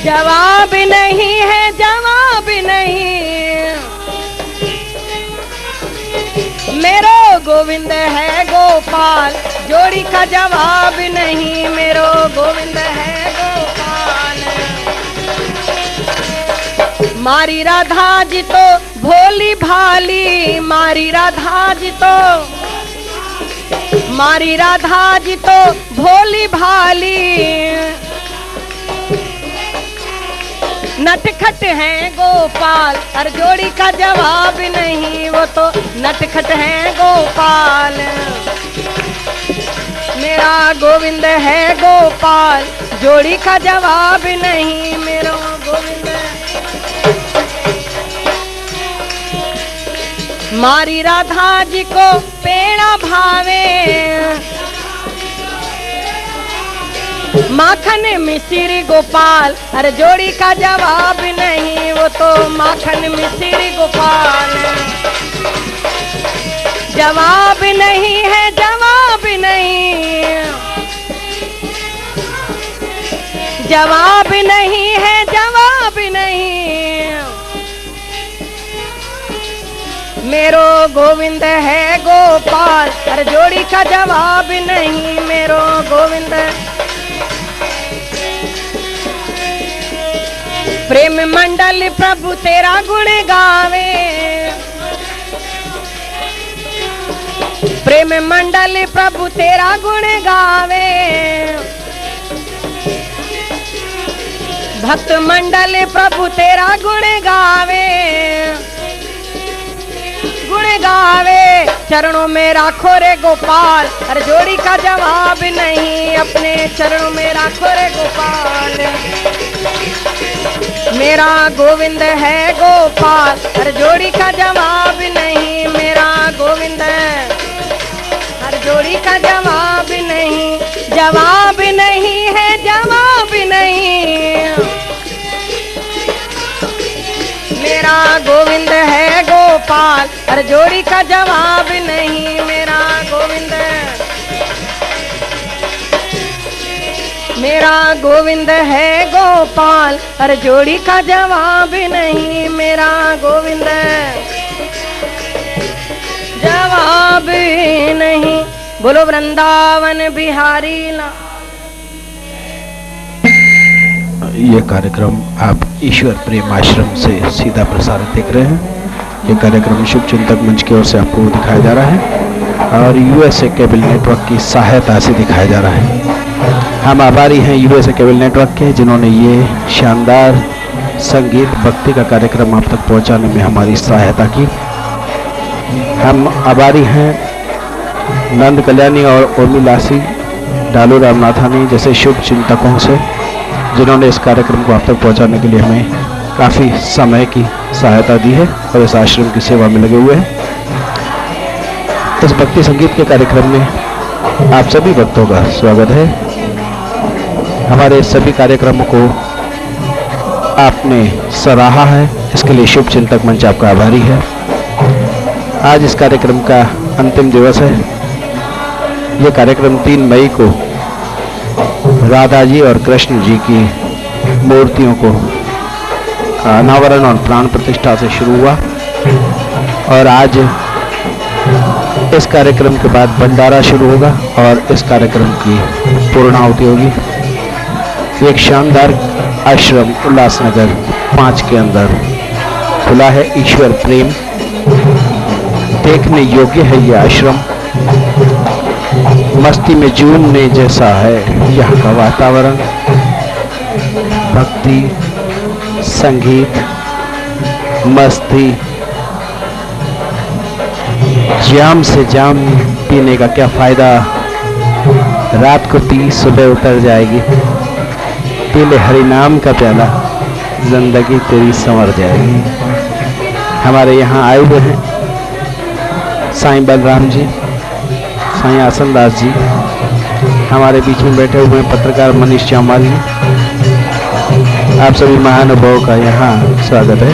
[SPEAKER 3] जवाब नहीं है, जवाब नहीं, मेरो गोविंद है गोपाल, जोड़ी का जवाब नहीं, मेरो गोविंद है गोपाल। मारी राधा जी तो भोली भाली, मारी राधा जी तो, मारी राधा जी तो भोली भाली, नटखट है गोपाल, हर जोड़ी का जवाब नहीं, वो तो नटखट है गोपाल। मेरा गोविंद है गोपाल, जोड़ी का जवाब नहीं, मेरा गोविंद। मारी राधा जी को पेड़ा भावे, माखन मिश्री गोपाल, हर जोड़ी का जवाब नहीं, वो तो माखन मिश्री गोपाल। जवाब नहीं है, जवाब नहीं, जवाब नहीं है, जवाब नहीं, मेरो गोविंद है गोपाल, हर जोड़ी का जवाब नहीं, मेरो गोविंद। प्रेम मंडल प्रभु तेरा गुण गावे, प्रेम मंडल प्रभु तेरा गुण गावे, भक्त मंडल प्रभु तेरा गुण गावे, गुण गावे। चरणों में राखो रे गोपाल, हर जोड़ी का जवाब नहीं, अपने चरणों में राखो रे गोपाल। मेरा गोविंद है गोपाल, हर जोड़ी का जवाब नहीं, मेरा गोविंद हर जोड़ी का जवाब नहीं, जवाब नहीं है, जवाब नहीं, मेरा गोविंद है गोपाल, हर जोड़ी का जवाब नहीं, मेरा गोविंद। मेरा गोविंद है गोपाल, अरे जोड़ी का जवाब नहीं, मेरा गोविंद जवाब नहीं। बोलो वृंदावन बिहारी ला।
[SPEAKER 2] ये कार्यक्रम आप ईश्वर प्रेम आश्रम से सीधा प्रसारित देख रहे हैं। ये कार्यक्रम शुभ चिंतक मंच की ओर से आपको दिखाया जा रहा है और यूएसए केबल नेटवर्क की सहायता से दिखाया जा रहा है। हम आभारी हैं यूएसए केबल नेटवर्क के, जिन्होंने ये शानदार संगीत भक्ति का कार्यक्रम आप तक पहुंचाने में हमारी सहायता की। हम आभारी हैं नंद कल्याणी और उर्मिलासी डालू रामनाथानी जैसे शुभ चिंतकों से, जिन्होंने इस कार्यक्रम को आप तक पहुंचाने के लिए हमें काफ़ी समय की सहायता दी है और इस आश्रम की सेवा में लगे हुए हैं। इस भक्ति संगीत के कार्यक्रम में आप सभी भक्तों का स्वागत है। हमारे सभी कार्यक्रमों को आपने सराहा है, इसके लिए शुभ चिंतक मंच आपका आभारी है। आज इस कार्यक्रम का अंतिम दिवस है। ये कार्यक्रम 3 मई को राधा जी और कृष्ण जी की मूर्तियों को अनावरण और प्राण प्रतिष्ठा से शुरू हुआ और आज इस कार्यक्रम के बाद भंडारा शुरू होगा और इस कार्यक्रम की पूर्णाहुति होगी। एक शानदार आश्रम उल्लासनगर 5 के अंदर खुला है, ईश्वर प्रेम। देखने योग्य है यह आश्रम। मस्ती में झूमने जैसा है यहाँ का वातावरण। भक्ति, संगीत, मस्ती, जाम से जाम पीने का क्या फायदा। रात को पी सुबह उतर जाएगी। पी ले हरि नाम का प्याला, जिंदगी तेरी संवर जाएगी। हमारे यहाँ आए हुए हैं साईं बलराम जी, साईं आसन दास जी, हमारे बीच में बैठे हुए हैं पत्रकार मनीष चामवाल जी। आप सभी महानुभावों का यहाँ स्वागत है।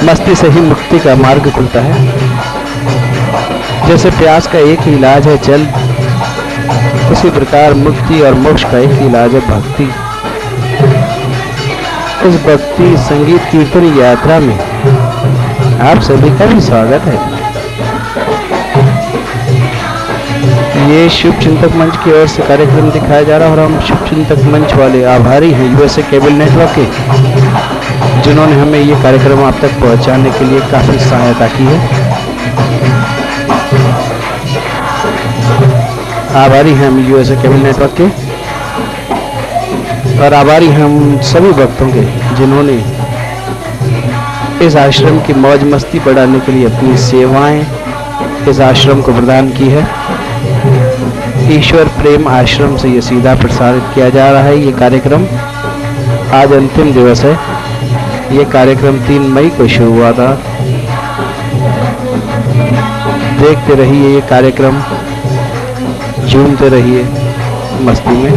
[SPEAKER 2] मस्ती से ही मुक्ति का मार्ग खुलता है। जैसे प्यास का एक ही इलाज है जल, उसी प्रकार मुक्ति और मोक्ष का एक ही इलाज है भक्ति। इस भक्ति संगीत कीर्तन यात्रा में आप सभी का भी स्वागत है। ये शुभ चिंतक मंच की ओर से कार्यक्रम दिखाया जा रहा है और हम शुभ चिंतक मंच वाले आभारी हैं यूएसए केबल नेटवर्क के, जिन्होंने हमें ये कार्यक्रम आप तक पहुंचाने के लिए काफी सहायता की है। आभारी हैं हम यूएसए केबल नेटवर्क के और आभारी हैं हम सभी भक्तों के, जिन्होंने इस आश्रम की मौज मस्ती बढ़ाने के लिए अपनी सेवाएं इस आश्रम को प्रदान की है। ईश्वर प्रेम आश्रम से ये सीधा प्रसारित किया जा रहा है। ये कार्यक्रम आज अंतिम दिवस है। ये कार्यक्रम 3 मई को शुरू हुआ था। देखते रहिए ये कार्यक्रम, झूमते रहिए मस्ती में।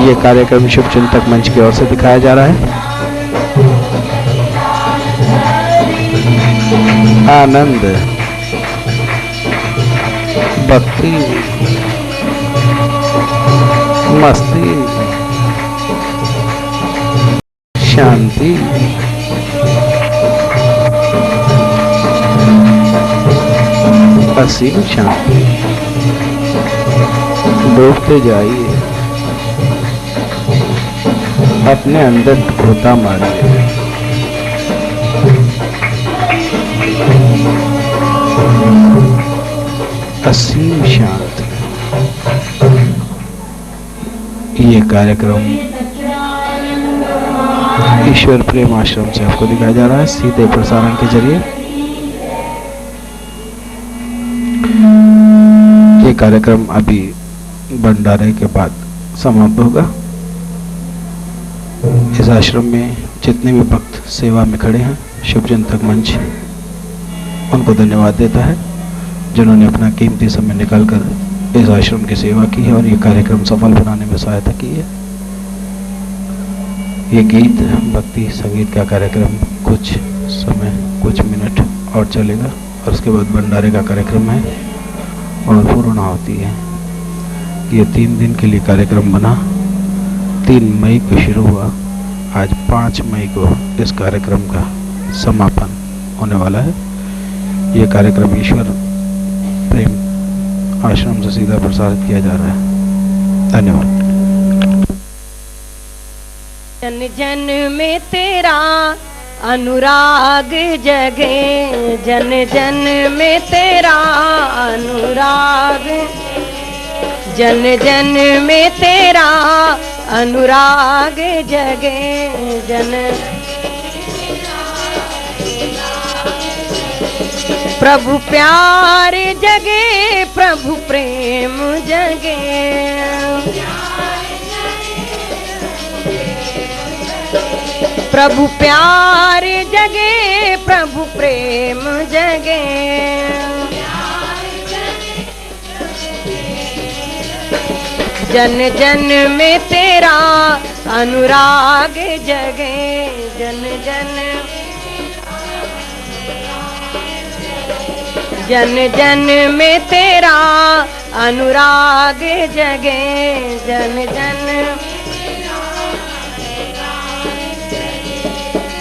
[SPEAKER 2] ये कार्यक्रम शुभ चिंतक मंच की ओर से दिखाया जा रहा है। आनंद, भक्ति, मस्ती, शांति, असीम शांति। डूबते जाइए, अपने अंदर गोता मारिए। असीम शांति। ये कार्यक्रम ईश्वर प्रेम आश्रम से आपको दिखाया जा रहा है सीधे प्रसारण के जरिए। ये कार्यक्रम अभी भंडारे के बाद समाप्त होगा। इस आश्रम में जितने भी भक्त सेवा में खड़े हैं, शुभ चिंतक मंच उनको धन्यवाद देता है, जिन्होंने अपना कीमती समय निकालकर इस आश्रम की सेवा की है और ये कार्यक्रम सफल बनाने में सहायता की है। ये गीत भक्ति संगीत का कार्यक्रम कुछ समय, कुछ मिनट और चलेगा और उसके बाद भंडारे का कार्यक्रम है और पूर्ण होती है। ये 3 दिन के लिए कार्यक्रम बना। 3 मई को शुरू हुआ, आज 5 मई को इस कार्यक्रम का समापन होने वाला है। ये कार्यक्रम ईश्वर प्रेम आश्रम से सीधा प्रसारित किया जा रहा है। धन्यवाद।
[SPEAKER 3] जन जन में तेरा अनुराग जगे, जन जन में तेरा अनुराग, जन जन में तेरा अनुराग जगे, जन प्रभु प्यार जगे, प्रभु प्रेम जगे, प्रभु प्यार जगे, प्रभु प्रेम जगे, जन जन में तेरा अनुराग जगे, जन जन, जन जन में तेरा अनुराग जगे, जन जन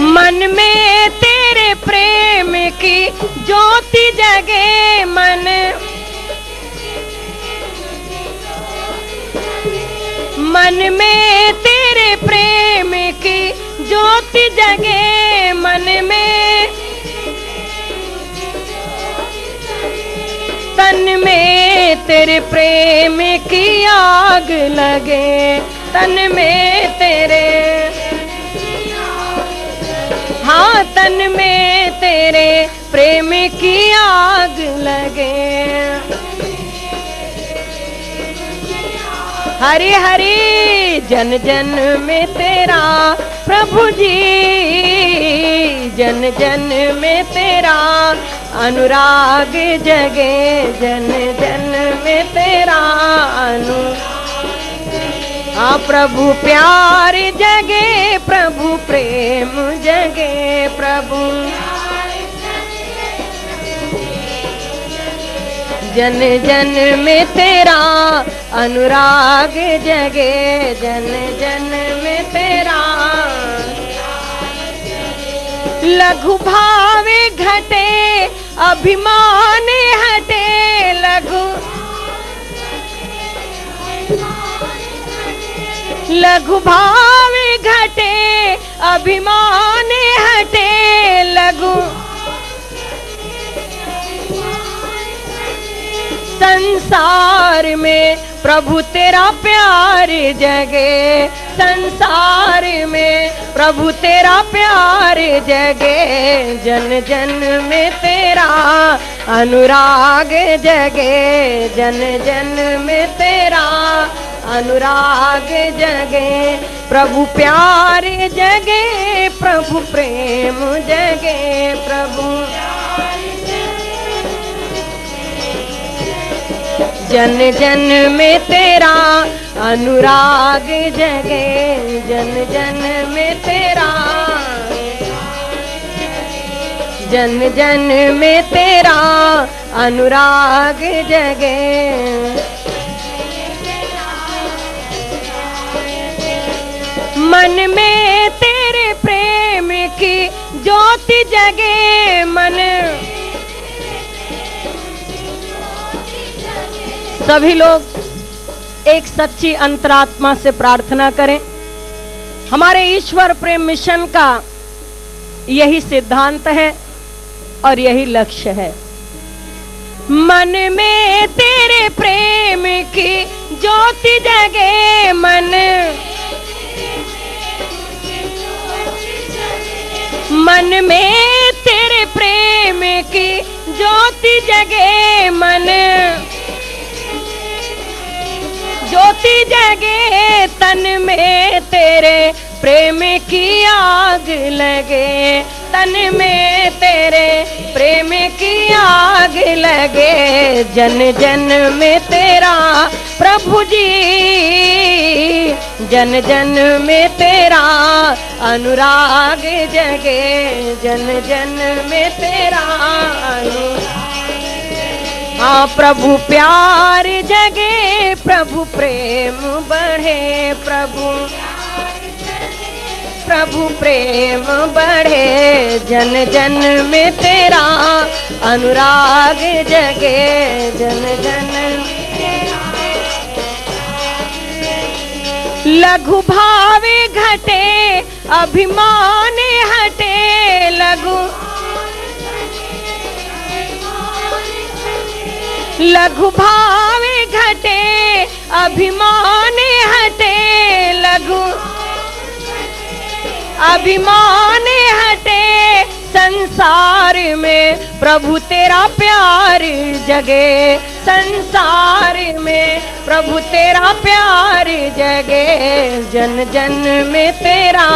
[SPEAKER 3] मन में तेरे प्रेम की ज्योति जगे, मन मन में तेरे प्रेम की ज्योति जगे, मन में तन में तेरे प्रेम की आग लगे, तन में तेरे, हाँ तन में तेरे प्रेम की आग लगे। हरि हरि जन जन में तेरा प्रभु जी, जन जन में तेरा अनुराग जगे, जन जन में तेरा हाँ प्रभु प्यार जगे, प्रभु प्रेम जगे, प्रभु जन जन में तेरा अनुराग जगे, जन जन में तेरा लघु भावे घटे, अभिमान हटे, लघु लघु भाव घटे, अभिमान हटे, लघु संसार में प्रभु तेरा प्यार जगे, संसार में प्रभु तेरा प्यार जगे, जन जन में तेरा अनुराग जगे, जन जन में तेरा अनुराग जगे, प्रभु प्यार जगे, प्रभु प्रेम जगे, प्रभु जन जन में तेरा अनुराग जगे, जन जन में तेरा, जन जन में तेरा अनुराग जगे, मन में तेरे प्रेम की ज्योति जगे, मन सभी लोग एक सच्ची अंतरात्मा से प्रार्थना करें। हमारे ईश्वर प्रेम मिशन का यही सिद्धांत है और यही लक्ष्य है। मन में तेरे प्रेम की ज्योति जगे, मन मन में तेरे प्रेम की ज्योति जगे, मन ज्योति जगे, तन में तेरे प्रेम की आग लगे, तन में तेरे प्रेम की आग लगे, जन जन में तेरा प्रभु जी, जन जन में तेरा अनुराग जगे, जन जन में तेरा हाँ प्रभु प्यार जगे, प्रभु प्रेम बढ़े, प्रभु प्रेम बढ़े, जन जन में तेरा अनुराग जगे, जन जन लघु भावे घटे अभिमान हटे, लघु भावे घटे अभिमान हटे, लघु अभिमान हटे, संसार में प्रभु तेरा प्यार जगे, संसार में प्रभु तेरा प्यार जगे, जन जन में तेरा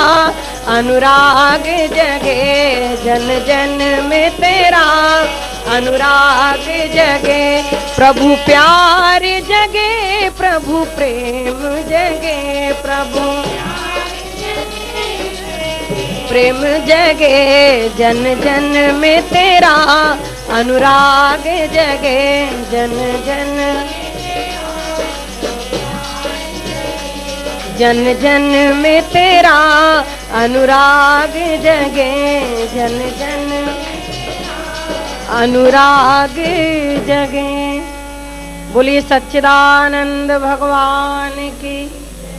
[SPEAKER 3] अनुराग जगे, जन जन में तेरा अनुराग जगे, प्रभु प्यार जगे, प्रभु प्रेम जगे, प्रभु प्रेम जगे, जन जन में तेरा अनुराग जगे, जन जन जन जन में तेरा अनुराग जगे, जन जन अनुराग जगे। बोलिए सच्चिदानंद भगवान की,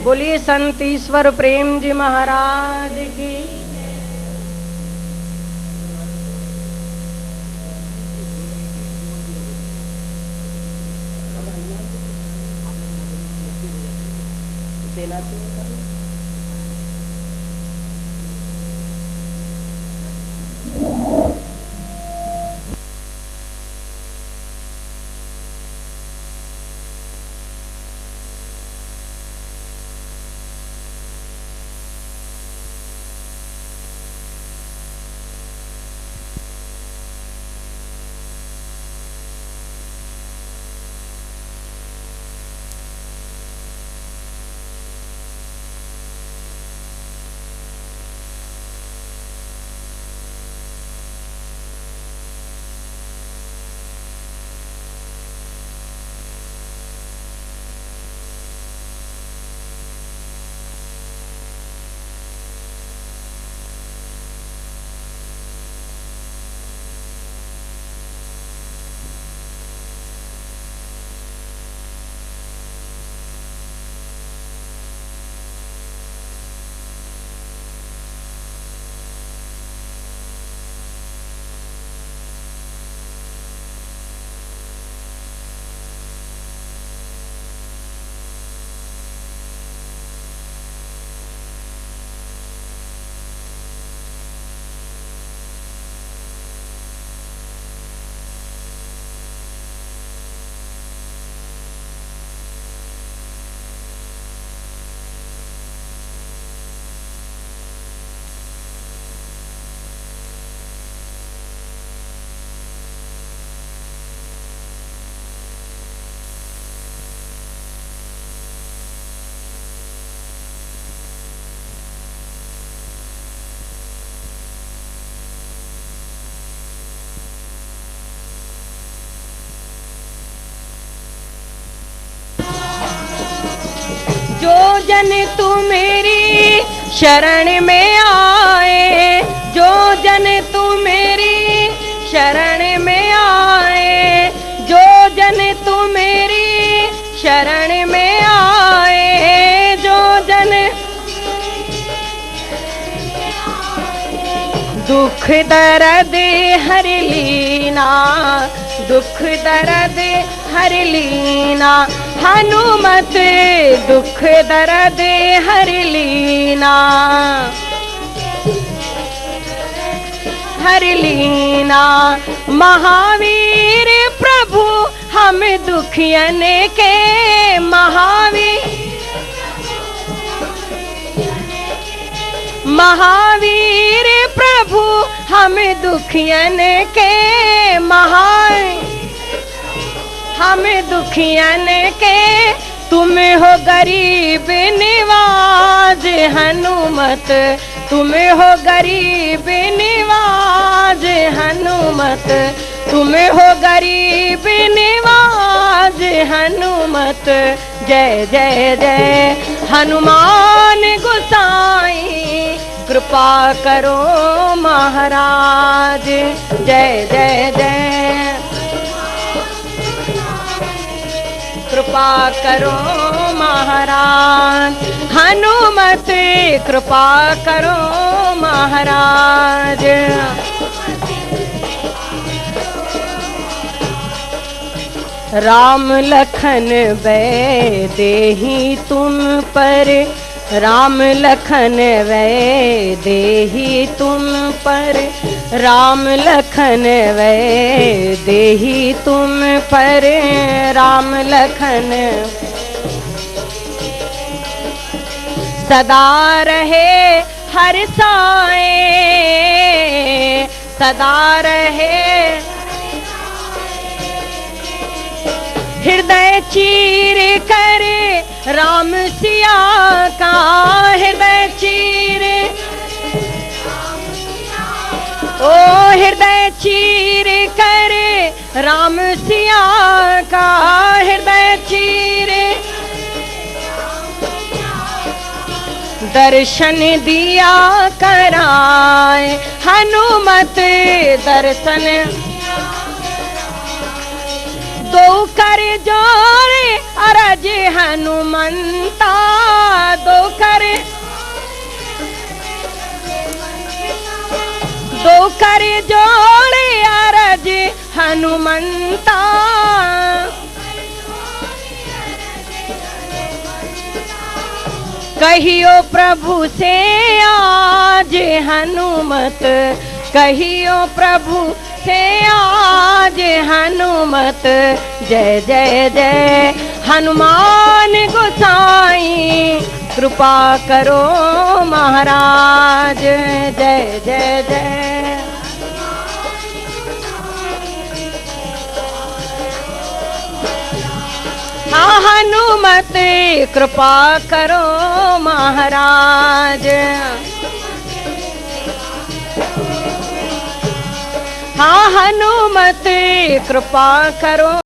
[SPEAKER 3] बोलिए संत ईश्वर प्रेम जी महाराज की। देना चाहिए जो जन तू मेरी शरण में आए, जो जन तू मेरी शरण में आए, जो जन तू मेरी शरण में आए, जो जन दुख दर्द हर लीना, दुख दर्द हर लीना, हनुमत दुख दर्द हर लीना, हर लीना। महावीर प्रभु हम दुखियन के, महावीर महावीर प्रभु हम दुखियन के, हम दुखियन के तुम हो गरीब निवाज हनुमत, तुम हो गरीब निवाज हनुमत, तुम हो गरीब निवाज हनुमत। जय जय जय हनुमान गोसाई, कृपा करो महाराज। जय जय जय कृपा करो महाराज, हनुमत कृपा करो महाराज। राम लखन बै देहि तुम पर, राम लखन वै देहि तुम पर, राम लखन वै देहि तुम पर, राम लखन सदा रहे हर साए, सदा रहे हृदय चीर कर राम सिया का, हृदय चीर ओ हृदय चीर कर राम सिया का, हृदय चीर दर्शन दिया कराए हनुमत दर्शन। दो कर जोड़े अरज हनुमंता, दो कर जोड़े अरज हनुमंता। कहियो प्रभु से आज हनुमत, कहियो प्रभु से आज हनुमत। जय जय जय हनुमान गोसाई, कृपा करो महाराज। जय जय जय हाँ हनुमत कृपा करो महाराज। हाँ हनुमत कृपा करो